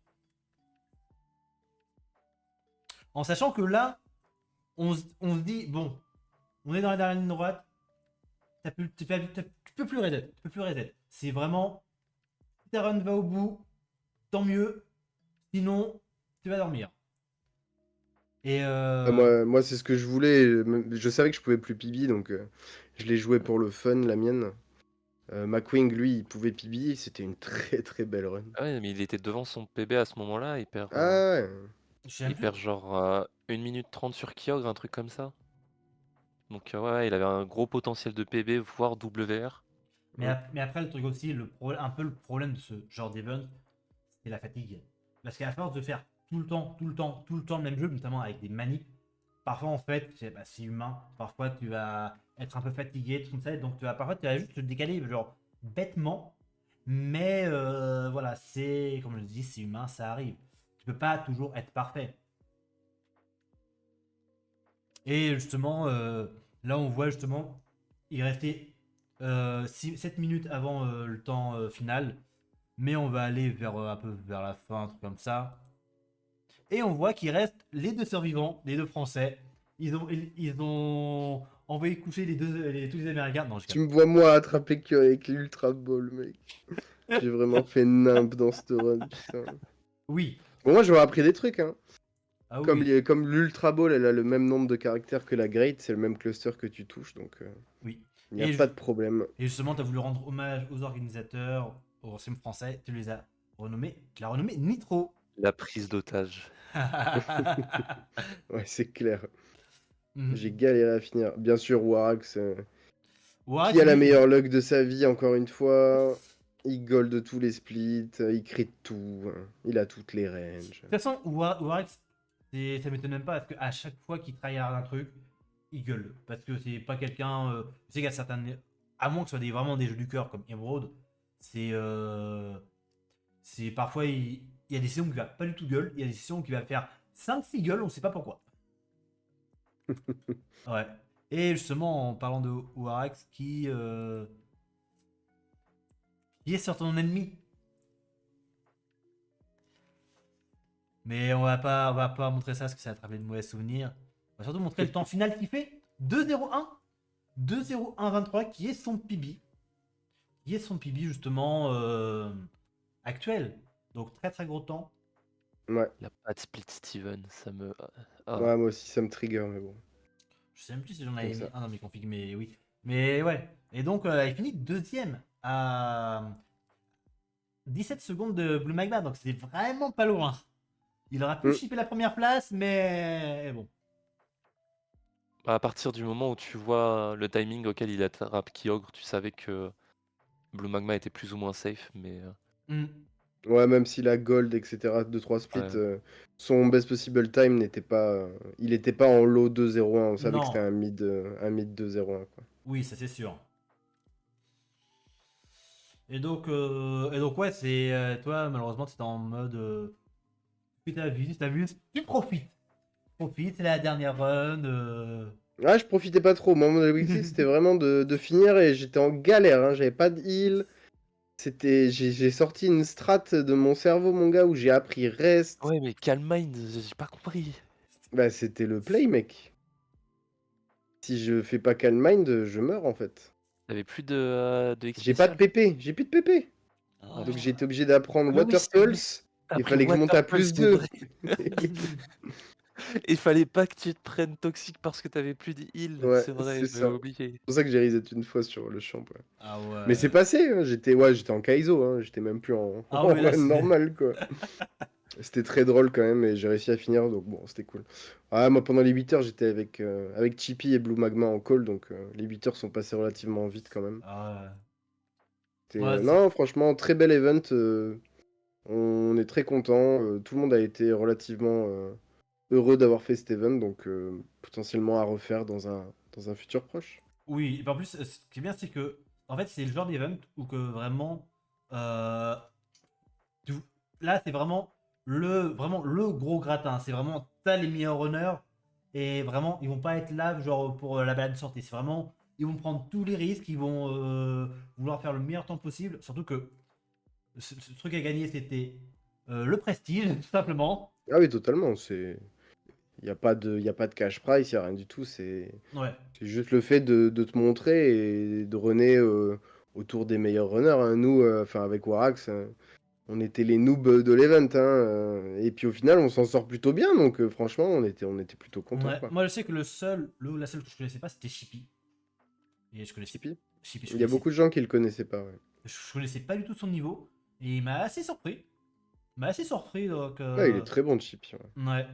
En sachant que là, on se dit, bon, on est dans la dernière ligne droite, tu peux plus reset. Tu peux plus reset. C'est vraiment, si ta run va au bout, tant mieux. Sinon, tu vas dormir. Et Moi c'est ce que je voulais. Je savais que je pouvais plus PB, donc je l'ai joué pour le fun, la mienne. McWing, lui, il pouvait PB. C'était une très très belle run. Ah ouais, mais il était devant son PB à ce moment-là, Ah ouais. je sais plus. genre 1 minute 30 sur Kyogre, un truc comme ça. Donc ouais, il avait un gros potentiel de PB, voire WR. Mais après, le truc aussi, un peu le problème de ce genre d'event, c'est la fatigue. Parce qu'à force de faire tout le temps le même jeu, notamment avec des manips, parfois en fait, c'est humain, parfois tu vas être un peu fatigué, tout comme ça, donc parfois tu vas juste te décaler, genre bêtement, mais voilà, comme je le dis, c'est humain, ça arrive. Tu peux pas toujours être parfait. Et justement, là on voit justement, il restait 7 minutes avant le temps final. Mais on va aller vers un peu vers la fin, un truc comme ça. Et on voit qu'il reste les 2 survivants, les 2 Français. Ils ont envoyé coucher tous les Américains. Non, je Tu me vois moi attraper que avec l'Ultra Ball, mec. J'ai vraiment fait nimp dans ce run, putain. Oui. Bon, moi j'aurais appris des trucs, hein. Ah Comme, oui. comme l'Ultra Ball, elle a le même nombre de caractères que la Great, c'est le même cluster que tu touches, donc Oui. il n'y a Et pas de problème. Et justement, tu as voulu rendre hommage aux organisateurs, aux sim français. Tu l'as renommé Nitro. La prise d'otage. Ouais, c'est clair. Mhm. J'ai galéré à finir. Bien sûr, Warax, Ouah, qui a la lui- meilleure luck de sa vie, encore une fois. Il gold tous les splits, il crit tout, hein. Il a toutes les ranges. De toute façon, Warax, ça m'étonne même pas parce qu'à chaque fois qu'il tryhard un truc, il gueule. Parce que c'est pas quelqu'un. Je sais qu'il y a certains. À moins que ce soit vraiment des jeux du cœur comme Emerald, c'est. C'est parfois. Il y a des sessions qui va pas du tout gueule. Il y a des sessions qui va faire 5-6 gueules, on sait pas pourquoi. Ouais. Et justement, en parlant de Warax, qui est sur ton ennemi. Mais on va pas montrer ça parce que ça va te rappeler de mauvais souvenirs. On va surtout montrer le temps final qui fait 2-0-1. 2-0-1-23 qui est son PB. Qui est son PB justement actuel. Donc très très gros temps. Ouais. Il a pas de split Steven, ça me. Ah. Ouais, moi aussi ça me trigger, mais bon. Je sais même plus si j'en avais Comme mis ça. un dans mes configs, mais oui. Mais ouais. Et donc il finit deuxième à 17 secondes de Blue Magma. Donc c'est vraiment pas loin. Il aura pu Mm. shipper la première place, mais bon. À partir du moment où tu vois le timing auquel il attrape Kyogre, tu savais que Blue Magma était plus ou moins safe, mais Hmm. Ouais, même s'il a gold, etc., 2-3 splits, ouais. son best possible time n'était pas. Il était pas en low 2-0-1. On savait que Non. c'était un mid 2-0-1, quoi. Oui, ça c'est sûr. Et donc ouais, c'est toi malheureusement tu es en mode tu t'amuses, tu profites. Profites, c'est la dernière run. Ah, je profitais pas trop. Moi, mon objectif, c'était vraiment de finir et j'étais en galère, hein. J'avais pas de heal. J'ai sorti une strat de mon cerveau, mon gars, où j'ai appris rest. Ouais, mais Calm Mind, j'ai pas compris. Bah, c'était le play, mec. Si je fais pas Calm Mind, je meurs en fait. T'avais plus de X J'ai pas de spécial. PP, j'ai plus de PP. Oh. Donc j'étais obligé d'apprendre Ah oui, Water Pulse. t'as Il pris fallait que je monte à Water Pulse, plus c'est 2. vrai. Il fallait pas que tu te prennes toxique parce que t'avais plus de heal. Ouais, C'est vrai, c'est j'avais ça. oublié. C'est pour ça que j'ai reset une fois sur le champ. Ouais. Ah Mais c'est ouais. passé, hein. J'étais en Kaizo, hein. J'étais même plus en, Ah en oui, là, run c'est- normal, quoi. C'était très drôle quand même et j'ai réussi à finir, donc bon, c'était cool. Ah, moi, pendant les 8 heures, j'étais avec Chippy et Blue Magma en call, donc les 8 heures sont passées relativement vite quand même. Ah ouais. Non, franchement, très bel event. On est très content. Tout le monde a été relativement heureux d'avoir fait cet event, donc potentiellement à refaire dans un futur proche. Oui, et en plus, ce qui est bien, c'est que en fait, c'est le genre d'event où que vraiment euh, tu- là, c'est vraiment le gros gratin. C'est vraiment t'as les meilleurs runners et vraiment ils vont pas être là genre pour la balade de sortie. C'est vraiment ils vont prendre tous les risques, ils vont vouloir faire le meilleur temps possible. Surtout que ce truc à gagner c'était le prestige tout simplement. Ah oui, totalement. Il y a pas de cash price, il n'y a rien du tout. Ouais. C'est juste le fait de te montrer et de runner autour des meilleurs runners, hein. Nous, enfin avec Warax, on était les noobs de l'event, hein, et puis au final, on s'en sort plutôt bien. Donc franchement, on était plutôt contents, Ouais. quoi. Moi je sais que la seule que je connaissais pas c'était Chippy. Et je connaissais Chippy. Chippy, Il y a beaucoup de gens qui le connaissaient pas. Ouais. je connaissais pas du tout son niveau. Et il m'a assez surpris. Il m'a assez surpris donc. Ouais, il est très bon, Chippy. Ouais. Ouais.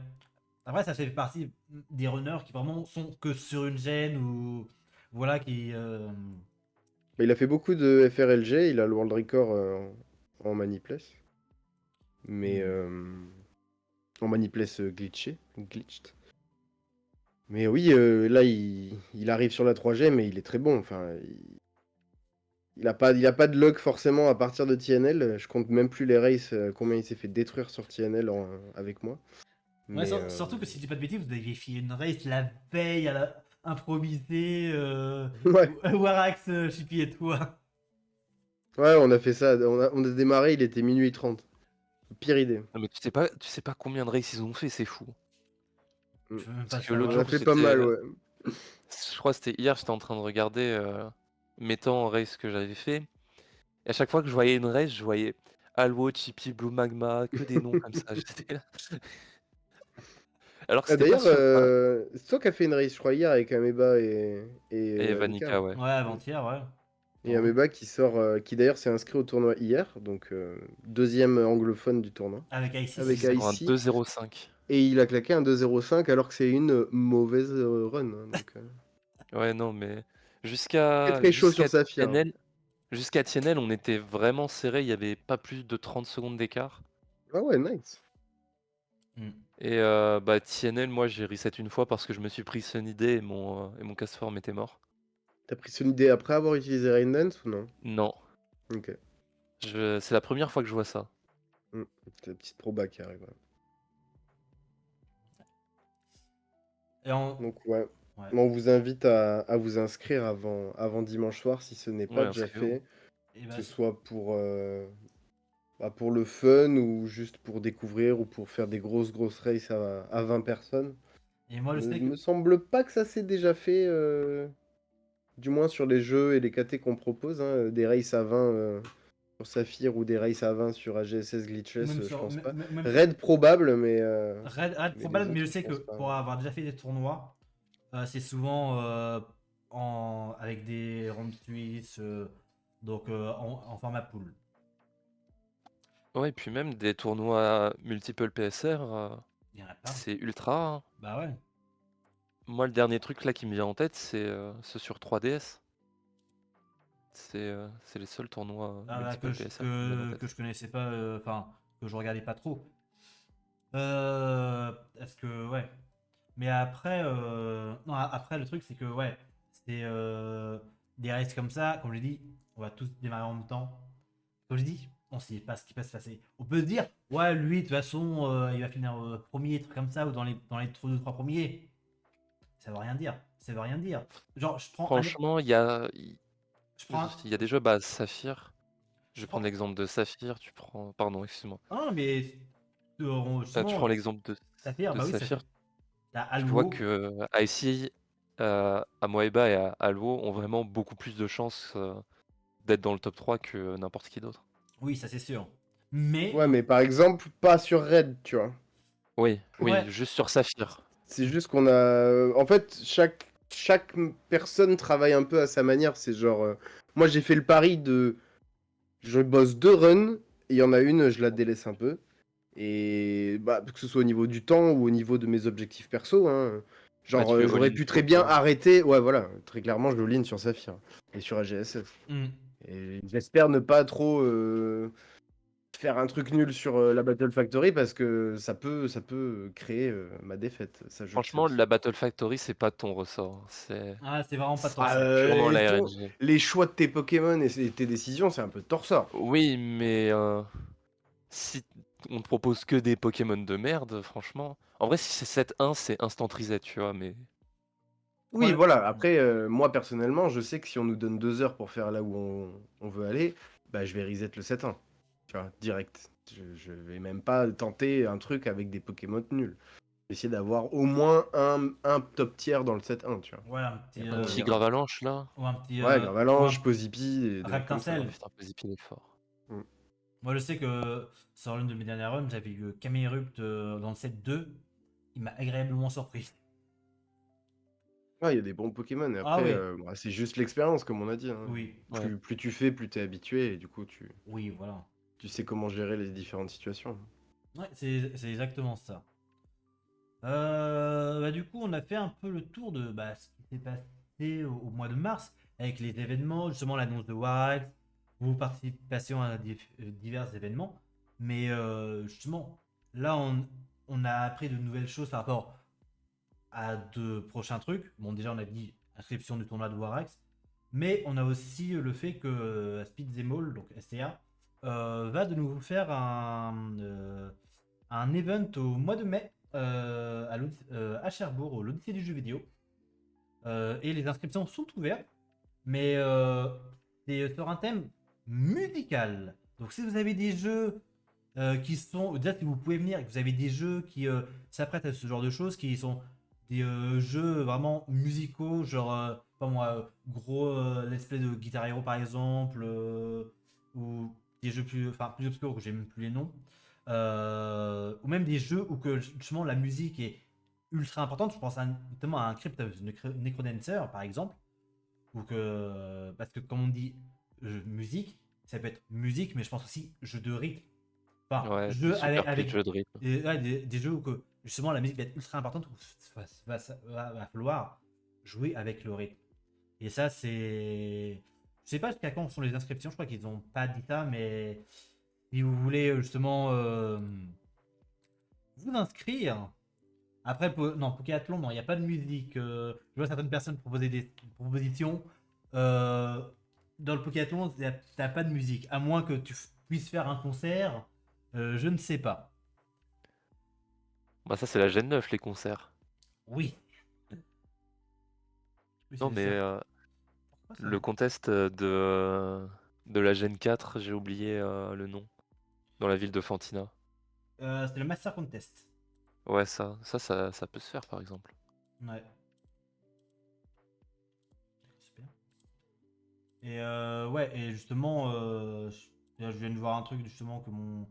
Après, ça fait partie des runners qui vraiment sont que sur une gêne ou voilà qui. Mais il a fait beaucoup de FRLG, il a le world record en Manipless. Mais en Manipless glitched. Mais oui, là, il arrive sur la 3G, mais il est très bon. Enfin, il a pas de luck forcément à partir de TNL. Je compte même plus les races, combien il s'est fait détruire sur TNL avec moi. Ouais, Mais surtout que si je dis pas de bêtises, vous aviez fait une race la veille à la improvisée. ouais, Warax, Chippy et toi. ouais, on a fait ça. On a démarré, il était minuit 30. Pire idée. Non, mais tu sais pas combien de races ils ont fait, c'est fou. Je veux même pas Parce que l'autre On a savoir. jour, fait pas mal, ouais. je crois que c'était hier, j'étais en train de regarder mes temps en race que j'avais fait. Et à chaque fois que je voyais une race, je voyais Alwo, Chippy, Blue Magma, que des noms comme ça. J'étais là. Alors que c'était pas D'ailleurs, sûr. Voilà. c'est toi qui as fait une race, je crois, hier avec Ameba Et Mika. Vanica, ouais. Ouais, avant-hier, ouais. Et Ameba qui sort, qui d'ailleurs s'est inscrit au tournoi hier, donc deuxième anglophone du tournoi, Avec IC. avec Sur un IC. 2.05. Et il a claqué un 2.05 alors que c'est une mauvaise run, hein, donc, Ouais, non, mais très jusqu'à très chaud sur Saphir. Jusqu'à TNL, on était vraiment serré, il y avait pas plus de 30 secondes d'écart. Ah ouais, nice. Mm. Et bah TNL, moi j'ai reset une fois parce que je me suis pris Sunny Day et mon casse-forme était mort. T'as pris son idée après avoir utilisé Rain Dance ou non? Non, Ok. c'est la première fois que je vois ça. C'est la petite proba qui arrive. Ouais. Et Donc ouais. Ouais. On vous invite à vous inscrire avant dimanche soir si ce n'est pas Ouais, déjà inscrivez-vous. fait. Et Que bah, ce soit pour le fun ou juste pour découvrir ou pour faire des grosses races à 20 personnes. et moi, je sais Me que. semble pas que ça s'est déjà fait, du moins sur les jeux et les KT qu'on propose, hein, des races à 20 sur Saphir ou des races à 20 sur AGSS Glitchless, Même je sur. pense pas. Même Raid probable, mais, Red mais les probable, mais autres, je je sais que pense pas. pour avoir déjà fait des tournois, c'est souvent avec des round suisses, donc en format pool. Ouais, et puis même des tournois multiple PSR, Il y en a pas. c'est ultra rare, hein. Bah ouais. Moi, le dernier truc là qui me vient en tête, c'est ce sur 3DS. C'est les seuls tournois Ah bah, multiple PSR qui me viennent en tête. que je connaissais pas, enfin, que je regardais pas trop. Est-ce que, ouais. Mais après, non, après, le truc, c'est que, ouais, c'est des races comme ça, comme j'ai dit, on va tous démarrer en même temps. Comme je dis, on sait pas ce qui peut se passer. On peut se dire, ouais, lui, de toute façon, il va finir premier, truc comme ça, ou dans les 2-3 premiers. Ça veut rien dire. Ça veut rien dire. Genre, Franchement, je prends, il y a des jeux, bah, Saphir. Je je vais prendre prends, l'exemple de Saphir, tu prends. Pardon, excuse-moi. ah, mais Tu justement, prends l'exemple Saphir, de bah oui, Saphir, Saphir. T'as tu vois Alwo. que IC, Amoeba et Alwo ont vraiment beaucoup plus de chances d'être dans le top 3 que n'importe qui d'autre. Oui, ça c'est sûr. Mais, Ouais, mais par exemple, pas sur Raid, tu vois. Oui, ouais, juste sur Saphir. C'est juste qu'on a. En fait, chaque personne travaille un peu à sa manière. C'est genre. Moi, j'ai fait le pari de. Je bosse 2 runs, et il y en a une, je la délaisse un peu. Et bah, que ce soit au niveau du temps ou au niveau de mes objectifs perso, hein. Bah, Genre, tu j'aurais all-in pu sur très bien auto. arrêter. Ouais, voilà, très clairement, je all-in sur Saphir et sur AGSS. hmm. Et j'espère ne pas trop faire un truc nul sur la Battle Factory parce que ça peut créer ma défaite. Ça, je le sais Franchement, aussi. la Battle Factory, c'est pas ton ressort. Ah, c'est vraiment pas ton Ah, sort. Purement la et RNG. les choix de tes Pokémon et tes décisions, c'est un peu de torseur. Oui, mais si on te propose que des Pokémon de merde, franchement. En vrai, si c'est 7-1, c'est instant reset, tu vois, mais. Oui, voilà. Après, moi personnellement, je sais que si on nous donne 2 heures pour faire là où on veut aller, bah, je vais reset le 7-1. Tu vois, direct. Je vais même pas tenter un truc avec des Pokémon nuls. Essayer d'avoir au moins un top tier dans le 7-1, tu vois. Ouais, un Y petit, a pas Un de petit pire. Gravalanche, là. ou un petit, Ouais, ou Gravalanche, un Posipi, des mecs comme ça. Oh Ractincel. putain, Posipi, il est fort. Moi, je sais que sur l'une de mes dernières runs, j'avais eu Camerupt dans le set 2. Il m'a agréablement surpris. Ah, il y a des bons Pokémon. Et Ah après, oui, bah, c'est juste l'expérience, comme on a dit, hein. oui, Ouais. Plus tu fais, plus tu es habitué, et du coup, oui, voilà. tu sais comment gérer les différentes situations. Ouais, c'est exactement ça. Bah, du coup, on a fait un peu le tour de bah, ce qui s'est passé au mois de mars avec les événements, justement l'annonce de Wild, vos participations à divers événements. Mais justement, là, on a appris de nouvelles choses par rapport à de prochains trucs. Bon, déjà, on a dit inscription du tournoi de Warax, mais on a aussi le fait que Speed Zemol, donc STA, va de nouveau faire un event au mois de mai à Cherbourg, au l'Odyssée du jeu vidéo. Et les inscriptions sont ouvertes, mais c'est sur un thème musical. Donc si vous avez des jeux qui sont, déjà si vous pouvez venir, et que vous avez des jeux qui s'apprêtent à ce genre de choses, qui sont des jeux vraiment musicaux, genre, pas moi, gros let's play de Guitar Hero par exemple, ou des jeux plus obscurs que j'ai même plus les noms, ou même des jeux où que justement la musique est ultra importante. Je pense notamment à un Crypt of the Necrodancer par exemple, ou que, parce que comme on dit musique, ça peut être musique, mais je pense aussi jeu de rythme. Enfin, Ouais, des jeu super petits avec jeux de rythme. ouais, des jeux où que, justement la musique va être ultra importante, où va falloir jouer avec le rythme. Et ça, c'est. Je sais pas jusqu'à quand sont les inscriptions, je crois qu'ils n'ont pas dit ça, mais si vous voulez justement vous inscrire. Après, non, Pokéathlon, non, il n'y a pas de musique. Je vois certaines personnes proposer des propositions. Euh, dans le Pokéathlon, t'as pas de musique. À moins que tu puisses faire un concert. Je ne sais pas. Bah ça c'est la Gen 9 les concerts. Oui. Oui, Non mais pourquoi ça le contest de la Gen 4, j'ai oublié le nom. Dans la ville de Fantina. C'est le Master Contest. Ouais ça peut se faire par exemple. Ouais. Super. Et ouais, et justement, je viens de voir un truc justement que mon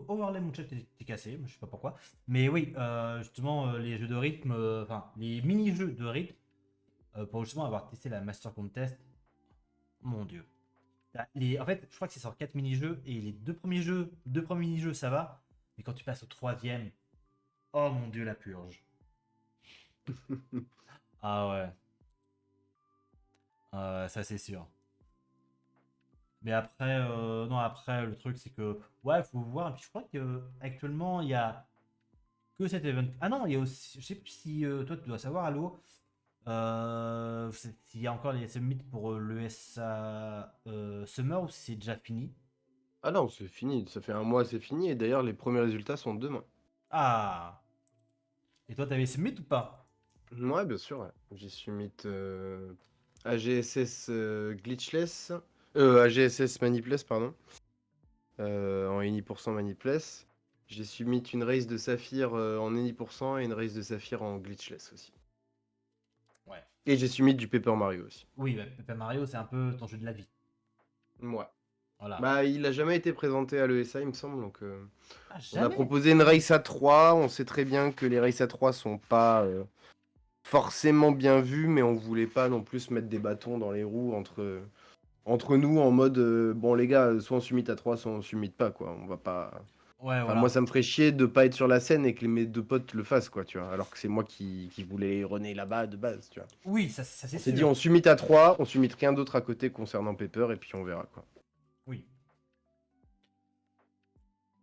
overlay, mon chat était cassé, je sais pas pourquoi. Mais oui, justement, les jeux de rythme, enfin, les mini-jeux de rythme, pour justement avoir testé la Master Contest, mon dieu. En fait, je crois que c'est sur 4 mini-jeux, et les deux premiers mini-jeux, ça va. Mais quand tu passes au troisième, oh mon dieu, la purge. Ah ouais. Ça c'est sûr. Mais après, non, après, le truc, c'est que, ouais, faut voir. Et puis, je crois qu'actuellement, il y a que cet event. Ah non, il y a aussi, je sais plus si toi, tu dois savoir, Allo, s'il y a encore les summits pour le SA Summer ou si c'est déjà fini. Ah non, c'est fini. Ça fait un mois, c'est fini. Et d'ailleurs, les premiers résultats sont demain. Ah! Et toi, t'avais summit ou pas? Ouais, bien sûr, ouais. J'y suis mis AGSS glitchless. AGSS manipless, pardon. En any% manipless. J'ai submit une race de saphir en any% et une race de saphir en glitchless aussi. Ouais. Et j'ai submit du Paper Mario aussi. Oui, bah, Paper Mario, c'est un peu ton jeu de la vie. Moi. Voilà. Bah, il a jamais été présenté à l'ESA, il me semble. Donc, Ah, on a jamais! proposé une race à 3. On sait très bien que les races à 3 sont pas forcément bien vues, mais on voulait pas non plus mettre des bâtons dans les roues entre nous en mode bon, les gars, soit on submit à 3, soit on submit pas, quoi. On va pas. Ouais, Enfin, moi, voilà. ça me ferait chier de pas être sur la scène et que mes deux potes le fassent, quoi, tu vois. Alors que c'est moi qui voulais runner là-bas de base, tu vois. Oui, ça c'est On s'est dit, sûr. on submit à 3, on submit rien d'autre à côté concernant Pepper, et puis on verra, quoi. Oui.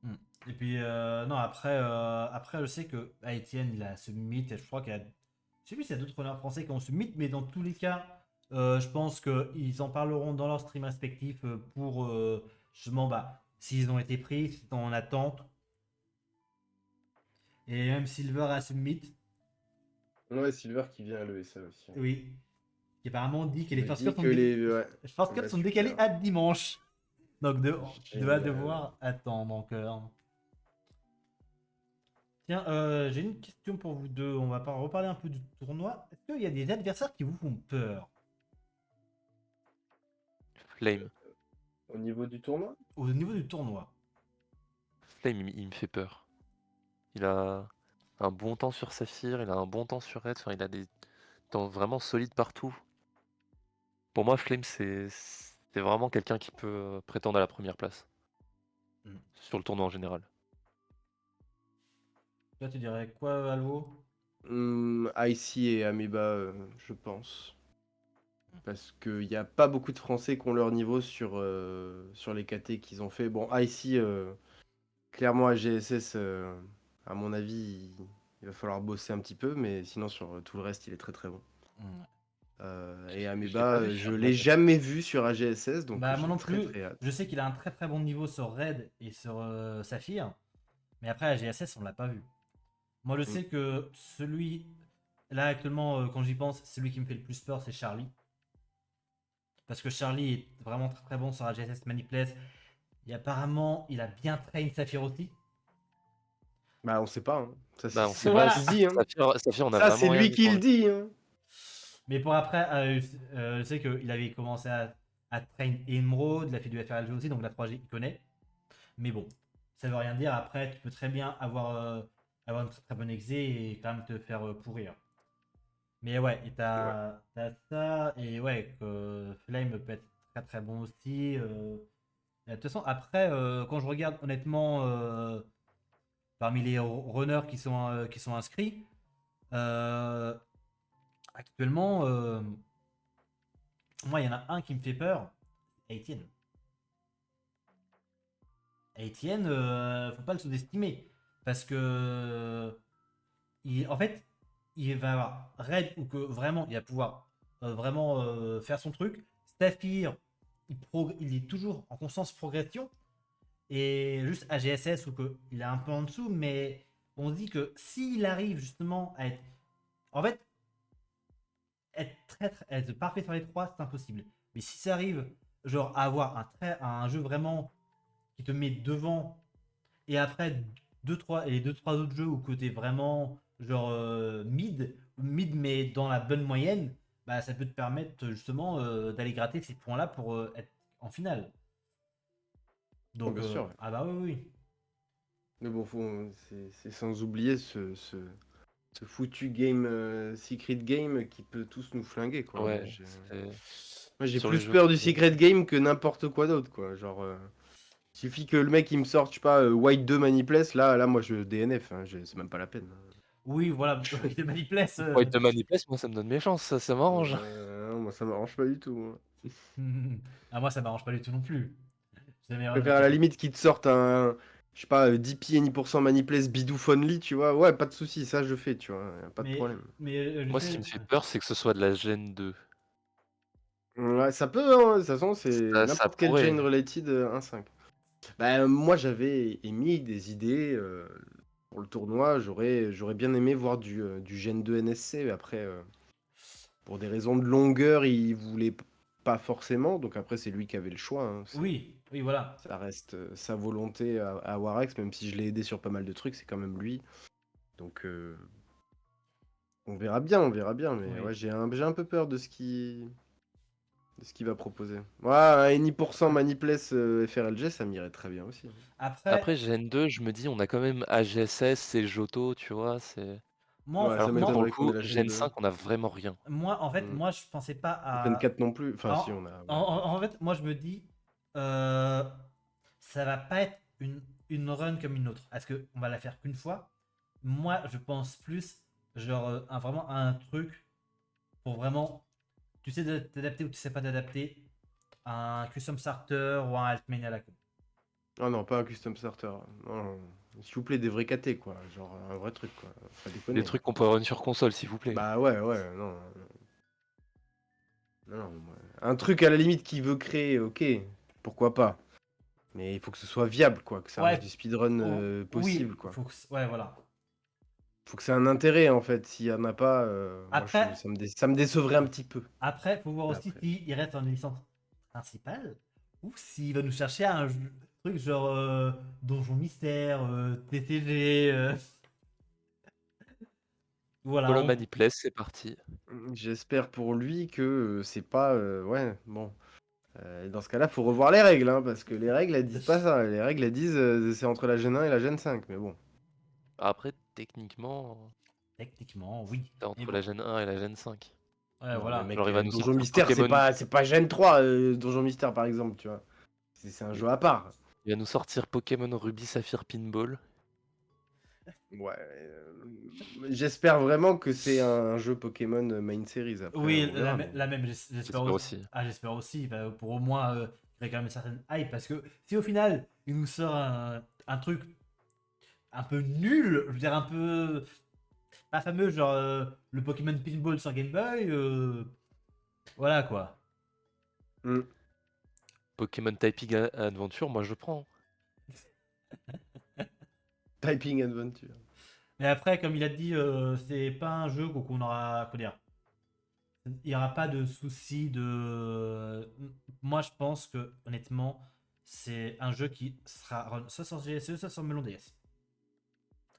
Hmm. Et puis, non, après, je sais que Etienne, il a ce mythe, et je crois qu'il y a. Je sais plus s'il y a d'autres honneurs français qui ont ce mythe, mais dans tous les cas, je pense qu'ils en parleront dans leur stream respectif pour justement, bah, s'ils ont été pris, s'ils sont en attente. Et même Silver a ce mythe, Ouais, Silver qui vient à l'ESA aussi. oui, qui apparemment dit que Il les me first dit cuts que les. Ouais. sont Bah, décalés super. à dimanche. Donc, tu vas Génial. devoir attendre encore. Tiens, j'ai une question pour vous deux. On va pas reparler un peu du tournoi. Est-ce qu'il y a des adversaires qui vous font peur Flame. Au niveau du tournoi? au niveau du tournoi? Flame il me fait peur. Il a un bon temps sur Saphir, il a un bon temps sur Red, enfin, il a des temps vraiment solides partout. Pour moi, Flame, c'est vraiment quelqu'un qui peut prétendre à la première place. Hmm. Sur le tournoi en général. Toi, tu dirais quoi, Alvo? Icy et Ameba, je pense. Parce qu'il n'y a pas beaucoup de Français qui ont leur niveau sur les KT qu'ils ont fait. Bon, Icy, clairement, à GSS, à mon avis, il va falloir bosser un petit peu, mais sinon, sur tout le reste, il est très très bon. Hmm. Et Je l'ai Ameba, pas vu je sur l'ai Red. jamais vu sur AGSS, donc Bah, moi j'ai non très plus. très hâte. Je sais qu'il a un très très bon niveau sur Red et sur Saphir. Mais après, à GSS, on l'a pas vu. Moi, je Mm. sais que celui. Là, actuellement, quand j'y pense, celui qui me fait le plus peur, c'est Charlie. Parce que Charlie est vraiment très très bon sur AGSS Manipulate. Et apparemment, il a bien train Saphir aussi. Bah, on sait pas, hein. Ça, Bah, on c'est sait lui Voilà. pas. qui le dit, hein. Saphir, on a Ça, vraiment c'est rien lui vu qui pour le lui. dit, hein. Mais pour après, je sais qu'il avait commencé à train Emerald, la fille du FRLG aussi, donc la 3G, il connaît. Mais bon, ça veut rien dire. Après, tu peux très bien avoir une très, très bonne exé et quand même te faire pourrir. Mais ouais, et Ouais. t'as ça, et ouais, que Flame peut être très très bon aussi. Et de toute façon, après, quand je regarde honnêtement parmi les runners qui sont inscrits, euh, actuellement, moi, il y en a un qui me fait peur, Etienne. Etienne, faut pas le sous-estimer. Parce que, en fait, il va avoir raid ou que vraiment, il va pouvoir vraiment faire son truc. Staffir, il est toujours en constante progression. Et juste AGSS ou qu'il est un peu en dessous, mais on se dit que s'il arrive justement à être. En fait, être parfait sur les trois, c'est impossible. Mais si ça arrive, genre, à avoir un jeu vraiment qui te met devant, et après, deux, trois autres jeux où côté vraiment, genre, mid, mais dans la bonne moyenne, bah, ça peut te permettre justement d'aller gratter ces points-là pour être en finale. Oh, Donc, bien sûr, ouais. ah bah oui, oui. Mais bon, c'est sans oublier ce foutu game, Secret Game qui peut tous nous flinguer, quoi. Ouais, c'est Moi, j'ai sur les plus jeux peur du privés. Secret Game que n'importe quoi d'autre, quoi. Genre, suffit que le mec il me sorte, je sais pas, White 2 Manipless, là, moi je DNF, hein, c'est même pas la peine. Oui, voilà, il te manipulesse. White de Manipulation, moi ça me donne mes chances, ça m'arrange. Non, moi ça m'arrange pas du tout, moi. Ah, moi, ça m'arrange pas du tout non plus. C'est la Je meilleure préfère à la notification. limite qu'il te sorte un, je sais pas, 10 any% Manipless bidoof only, tu vois. Ouais, pas de souci, ça je fais, tu vois, y a pas de problème. Mais je Moi, ce qui sais. me fait peur, c'est que ce soit de la Gen 2. Ouais, ça peut, hein, de toute façon, c'est Ça n'importe quel pourrait. chain related 1.5. Bah, moi j'avais émis des idées pour le tournoi, j'aurais bien aimé voir du Gen 2 NSC, mais après, pour des raisons de longueur, il voulait pas forcément, donc après c'est lui qui avait le choix, hein, Oui, oui, voilà. ça reste sa volonté à Warex, même si je l'ai aidé sur pas mal de trucs, c'est quand même lui. Donc on verra bien, mais Oui. ouais, j'ai un peu peur de ce qu'il va proposer. Ouais, un any% Manipless FRLG, ça m'irait très bien aussi. Après, Après, Gen 2, je me dis, on a quand même AGSS et Johto, tu vois. moi, Ouais, ça Alors que pour le m'étonnerait qu'on ait coup, la Gen Gen 2. 5, on a vraiment rien. en fait, Mm. moi, je pensais pas Gen à. 4 non plus, enfin si En, on a. en- Ouais. en fait, moi, je me dis, euh, ça va pas être une run comme une autre. Est-ce qu'on va la faire qu'une fois? Moi, je pense plus, genre, vraiment à un truc pour vraiment. Tu sais t'adapter ou tu sais pas t'adapter. Un custom starter ou un altmain à la con. Oh non, pas un custom starter. Non, non. S'il vous plaît, des vrais KT, quoi. Genre un vrai truc, quoi. Pas Des déconner. trucs qu'on peut run sur console, s'il vous plaît. Bah ouais, ouais, non. Non, non, un truc à la limite qui veut créer, ok, pourquoi pas. Mais il faut que ce soit viable, quoi. Que ça reste Ouais, du speedrun possible, oui, quoi. ouais, voilà. Faut que c'est un intérêt, en fait. S'il y en a pas, moi, Après, ça me décevrait un petit peu. faut voir Mais aussi après. s'il reste en licence principale ou s'il va nous chercher un truc genre Donjon Mystère, TCG. Voilà, Voilà, Manipless, c'est parti. J'espère pour lui que c'est pas. Ouais, bon. Dans ce cas-là, faut revoir les règles, hein, parce que les règles, elles disent pas ça. Les règles, elles disent c'est entre la Gen 1 et la Gen 5, mais bon. Après, techniquement, techniquement, oui. c'est Mais entre bon, la Gen 1 et la Gen 5. ouais, Non, mais voilà. mec, Genre, il va nous Donjon sortir Mystère, Pokémon. c'est pas Gen 3, Donjon Mystère, par exemple, tu vois. C'est un jeu à part. Il va nous sortir Pokémon Ruby Saphir Pinball. Ouais. J'espère vraiment que c'est un jeu Pokémon main series. Après, Oui, on verra. Mais... la même, j'espère J'espère aussi. aussi. Ah, j'espère aussi, bah, pour au moins créer quand même une certaine hype. Parce que si au final, il nous sort un truc un peu nul, je veux dire un peu pas fameux, genre le Pokémon Pinball sur Game Boy, voilà quoi. Hmm. Pokémon Typing Adventure, moi je prends. Typing Adventure. Mais après, comme il a dit, c'est pas un jeu qu'on aura. Comment dire, il n'y aura pas de souci de. Moi, je pense que, honnêtement, c'est un jeu qui sera run soit sur GSE, soit sur Melon DS.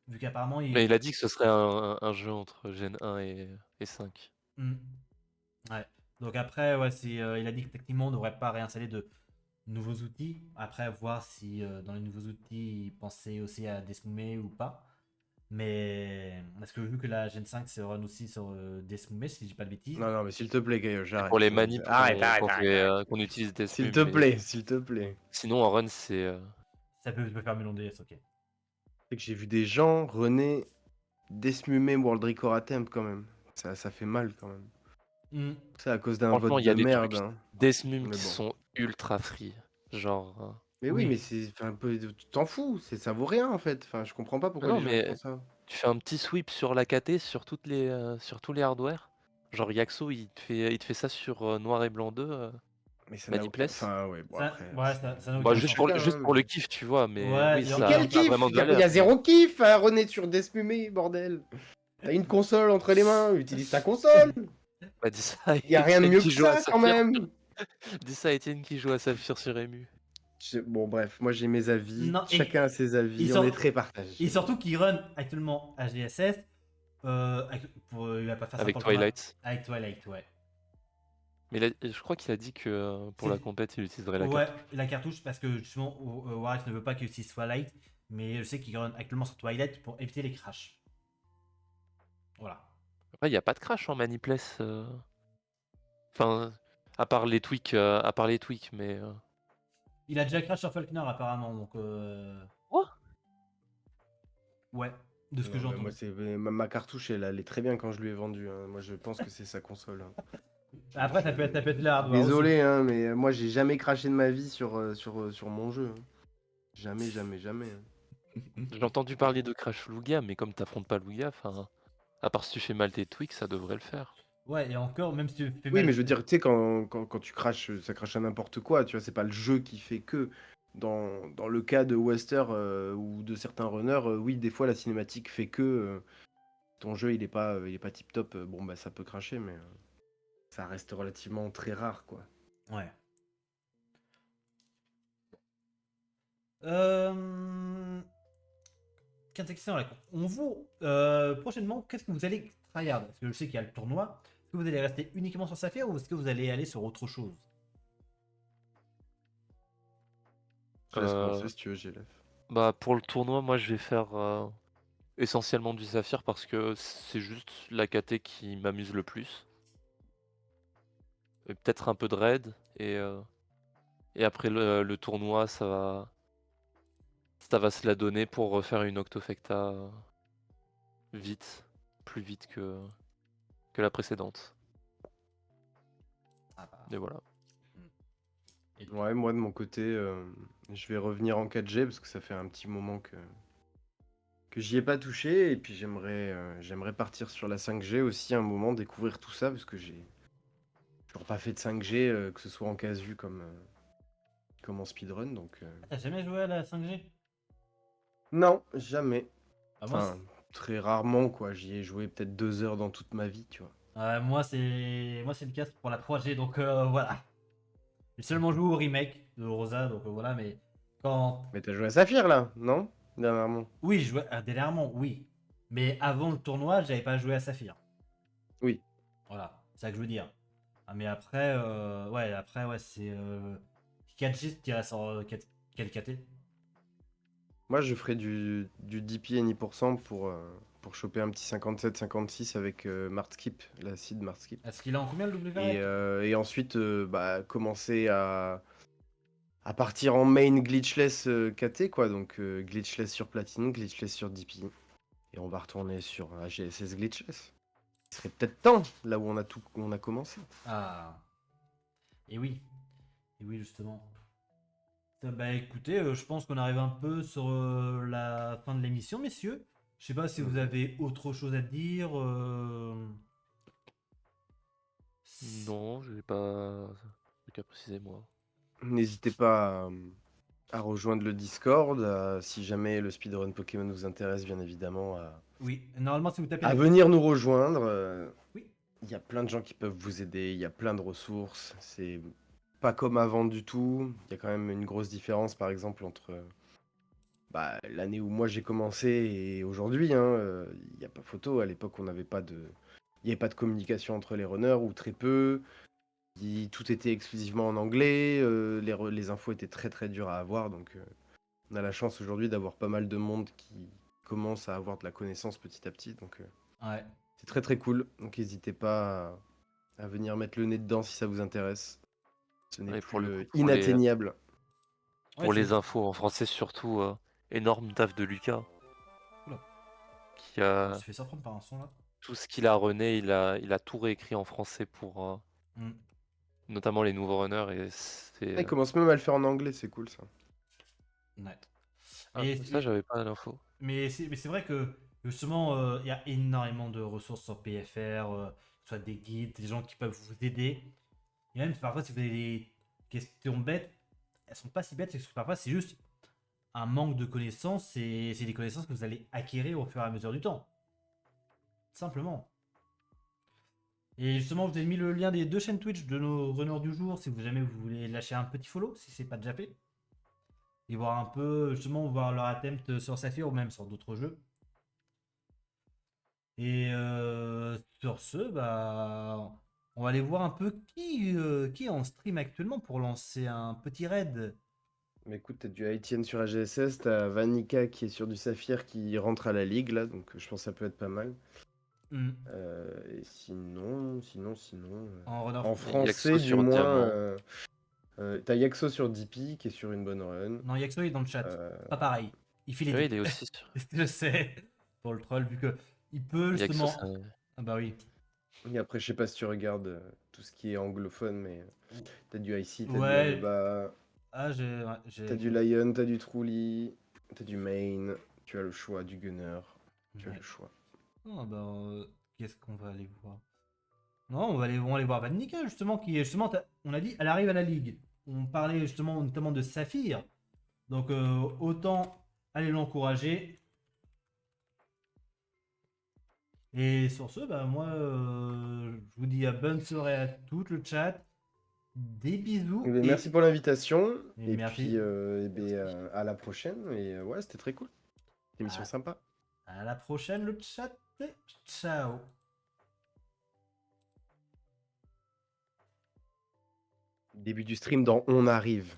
Vu qu'apparemment, Mais il a dit que ce serait un jeu entre Gen 1 et 5. Hmm. Ouais. Donc après, ouais, il a dit que techniquement, on ne devrait pas réinstaller de nouveaux outils. Après, voir si dans les nouveaux outils, ils pensaient aussi à Desmume ou pas. Mais est-ce que vu que la Gen 5 se run aussi sur Desmume, si je dis pas de bêtises. Non, non, mais s'il te plaît, Gaio, C'est j'arrête. pour les manips Arrête, qu'on arrête, qu'on arrête, fait, arrête. qu'on utilise S'il Desmume, te mais plaît, s'il te plaît. sinon en run c'est Ça peut faire Melon DS, ok. C'est que j'ai vu des gens runner Desmume World Record Attempt quand même. Ça fait mal quand même. Hmm. C'est à cause d'un franchement vote il y a de des merde. trucs Hein. Desmume Mais qui bon. sont ultra free. Genre Mais Oui. oui, mais c'est enfin, un peu. Tu t'en fous, ça vaut rien en fait. Enfin, je comprends pas pourquoi non les gens ils font mais ça. tu fais un petit sweep sur la KT sur sur tous les hardware. Genre Yaxo il te fait ça sur Noir et Blanc 2 Mais ça n'a aucun. Manipless. Enfin, ouais, bon Ça, après. ouais, c'est- ça n'a Bah, aucun c'est sens. chacun, juste hein, pour le mais- kiff, tu vois, mais Ouais, oui, et ça encore- Quel a kiff vraiment de Il y a valeur. zéro kiff à runner sur Desmume, bordel. T'as une console entre les mains, utilise ta console. Bah, dis ça à Il y a rien de Étienne mieux qui que joue à ça quand Saphir. même. Dis ça à Étienne qui joue à Saphir sur Emu. Bon, bref, moi j'ai mes avis. Non, et- Chacun a ses avis. ils On sont- est très partagés. Et surtout qu'il run actuellement HDSS. Il va pas faire ça Avec pour le tournoi. Twilight. Avec Twilight, ouais. Mais je crois qu'il a dit que pour C'est- la compète, il utiliserait la Ouais, cartouche. la cartouche, parce que justement, Warwick ne veut pas qu'il utilise Twilight. Mais je sais qu'il run actuellement sur Twilight pour éviter les crashs. Voilà. Après, il n'y a pas de crash en Manipless. Enfin, à part les tweaks, mais. Il a déjà crash sur Faulkner apparemment, donc Quoi ouais, de ce que Non, j'ai mais entendu. moi, ma cartouche, elle allait très bien quand je lui ai vendu. Hein. Moi, je pense que c'est sa console. Hein. Après, ça peut être le hardware aussi. Désolé, hein, mais moi, j'ai jamais craché de ma vie sur mon jeu. Hein. Jamais, jamais, jamais. Hein. J'ai entendu parler de crash Lugia, mais comme t'affrontes pas Lugia, enfin. À part si tu fais mal tes tweaks, ça devrait le faire. Ouais, et encore, même si tu fais Oui, mal- mais je veux dire, tu sais, quand tu craches, ça crache à n'importe quoi. Tu vois, c'est pas le jeu qui fait que. Dans le cas de Wester ou de certains runners, oui, des fois, la cinématique fait que ton jeu, il est pas tip top. Bon, bah, ça peut cracher, mais ça reste relativement très rare, quoi. Ouais. Quinte question, là. On vous prochainement, qu'est-ce que vous allez tryhard? Parce que je sais qu'il y a le tournoi. Est-ce que vous allez rester uniquement sur Saphir ou est-ce que vous allez aller sur autre chose? Je te laisse Euh, commencer si tu veux, GLF. Bah, pour le tournoi, moi je vais faire essentiellement du Saphir parce que c'est juste la KT qui m'amuse le plus. Et peut-être un peu de raid. Et après le tournoi, ça va se la donner pour refaire une Octofecta vite. Plus vite que la précédente. Ah bah. Et voilà. Ouais, moi de mon côté, je vais revenir en 4G parce que ça fait un petit moment que j'y ai pas touché et puis j'aimerais partir sur la 5G aussi un moment, découvrir tout ça parce que j'ai toujours pas fait de 5G, que ce soit en casu comme en speedrun donc. T'as jamais joué à la 5G? Non, jamais. Ah, moi, Enfin, très rarement quoi. J'y ai joué peut-être 2 heures dans toute ma vie, tu vois. moi c'est le cas pour la 3G, donc voilà. J'ai seulement joué au remake de Rosa, donc voilà, mais quand. Mais t'as joué à Saphir là, non? Dernièrement. Oui, je jouais dernièrement, oui. Mais avant le tournoi, j'avais pas joué à Saphir. Oui. Voilà, c'est ça que je veux dire. Ah, mais après, ouais, c'est 4G qui reste sur quel KT. Moi, je ferais du DP any% pour choper un petit 57-56 avec Martskip, la seed Martskip. Est-ce qu'il a en combien le WR? Et ensuite, commencer à partir en main glitchless KT, quoi. Donc, glitchless sur Platine, glitchless sur DP. Et on va retourner sur AGSS glitchless. Il serait peut-être temps, là où on a commencé. Ah. Et oui. Et oui, justement. Bah écoutez, je pense qu'on arrive un peu sur la fin de l'émission, messieurs. Je sais pas si vous avez autre chose à dire. Non, j'ai pas truc à préciser moi. N'hésitez pas à rejoindre le Discord, si jamais le speedrun Pokémon vous intéresse, bien évidemment, Oui, normalement, si vous tapez. à venir nous rejoindre. Oui. Il y a plein de gens qui peuvent vous aider, il y a plein de ressources. C'est pas comme avant du tout. Il y a quand même une grosse différence, par exemple, entre l'année où moi j'ai commencé et aujourd'hui, hein. Il n'y a pas photo. À l'époque, on n'avait pas de... Il n'y avait pas de communication entre les runners, ou très peu. Tout était exclusivement en anglais. Les infos étaient très très dures à avoir. Donc, on a la chance aujourd'hui d'avoir pas mal de monde qui commence à avoir de la connaissance petit à petit. Donc, Ouais. c'est très très cool. Donc, n'hésitez pas à venir mettre le nez dedans si ça vous intéresse. Ce n'est Et pour plus le coup, inatteignable. Ouais, pour c'est- les infos en français surtout, énorme taf de Lucas, Oula, qui je me a suis fait surprendre par un son là. tout ce qu'il a rené, il a tout réécrit en français pour Hmm. notamment les nouveaux runners et c'est Il commence même à le faire en anglais, c'est cool ça. Ouais. ah, ça j'avais pas l'info. Mais c'est vrai que justement, il y a énormément de ressources sur PFR, que ce soit des guides, des gens qui peuvent vous aider. Et même parfois, si vous avez des questions bêtes, elles sont pas si bêtes, parce que parfois c'est juste un manque de connaissances, et c'est des connaissances que vous allez acquérir au fur et à mesure du temps. Simplement. Et justement, je vous ai mis le lien des 2 chaînes Twitch de nos runners du jour, si vous jamais vous voulez lâcher un petit follow, si c'est pas déjà fait. Et voir un peu, justement, voir leur attempt sur Saphir ou même sur d'autres jeux. Et sur ce, bah, on va aller voir un peu qui est en stream actuellement pour lancer un petit raid. Mais écoute, t'as du Haïtien sur AGSS, t'as Vanica qui est sur du Saphir qui rentre à la ligue là, donc je pense que ça peut être pas mal. Hmm. Et sinon, En runner. en Yaxo français du sur moins, Diamant. t'as Yaxo sur DP qui est sur une bonne run. Non, Yaxo est dans le chat. Euh, Pas pareil. Il fait les Oui, deux. il est aussi sur Je sais. Pour le troll, vu que il peut Yaxo, justement. Ah bah oui. et après, je sais pas si tu regardes tout ce qui est anglophone, mais t'as du IC, t'as du Ouais. Alba, Ah, t'as du Lion, t'as du Truly, t'as du Main, tu as le choix, du Gunner, tu as Ouais. le choix. Ah bah, qu'est-ce qu'on va aller voir? Non, on va aller voir Van Nika, justement, qui est justement, on a dit, elle arrive à la ligue. On parlait justement notamment de Saphir. Donc, autant aller l'encourager. Et sur ce, bah, moi, je vous dis à bonne soirée à tout le chat. Des bisous. Eh bien, merci pour l'invitation, Et et merci. puis à la prochaine, et ouais, c'était très cool. Émission Ah. sympa. À la prochaine, le chat. Ciao. Début du stream dans On arrive.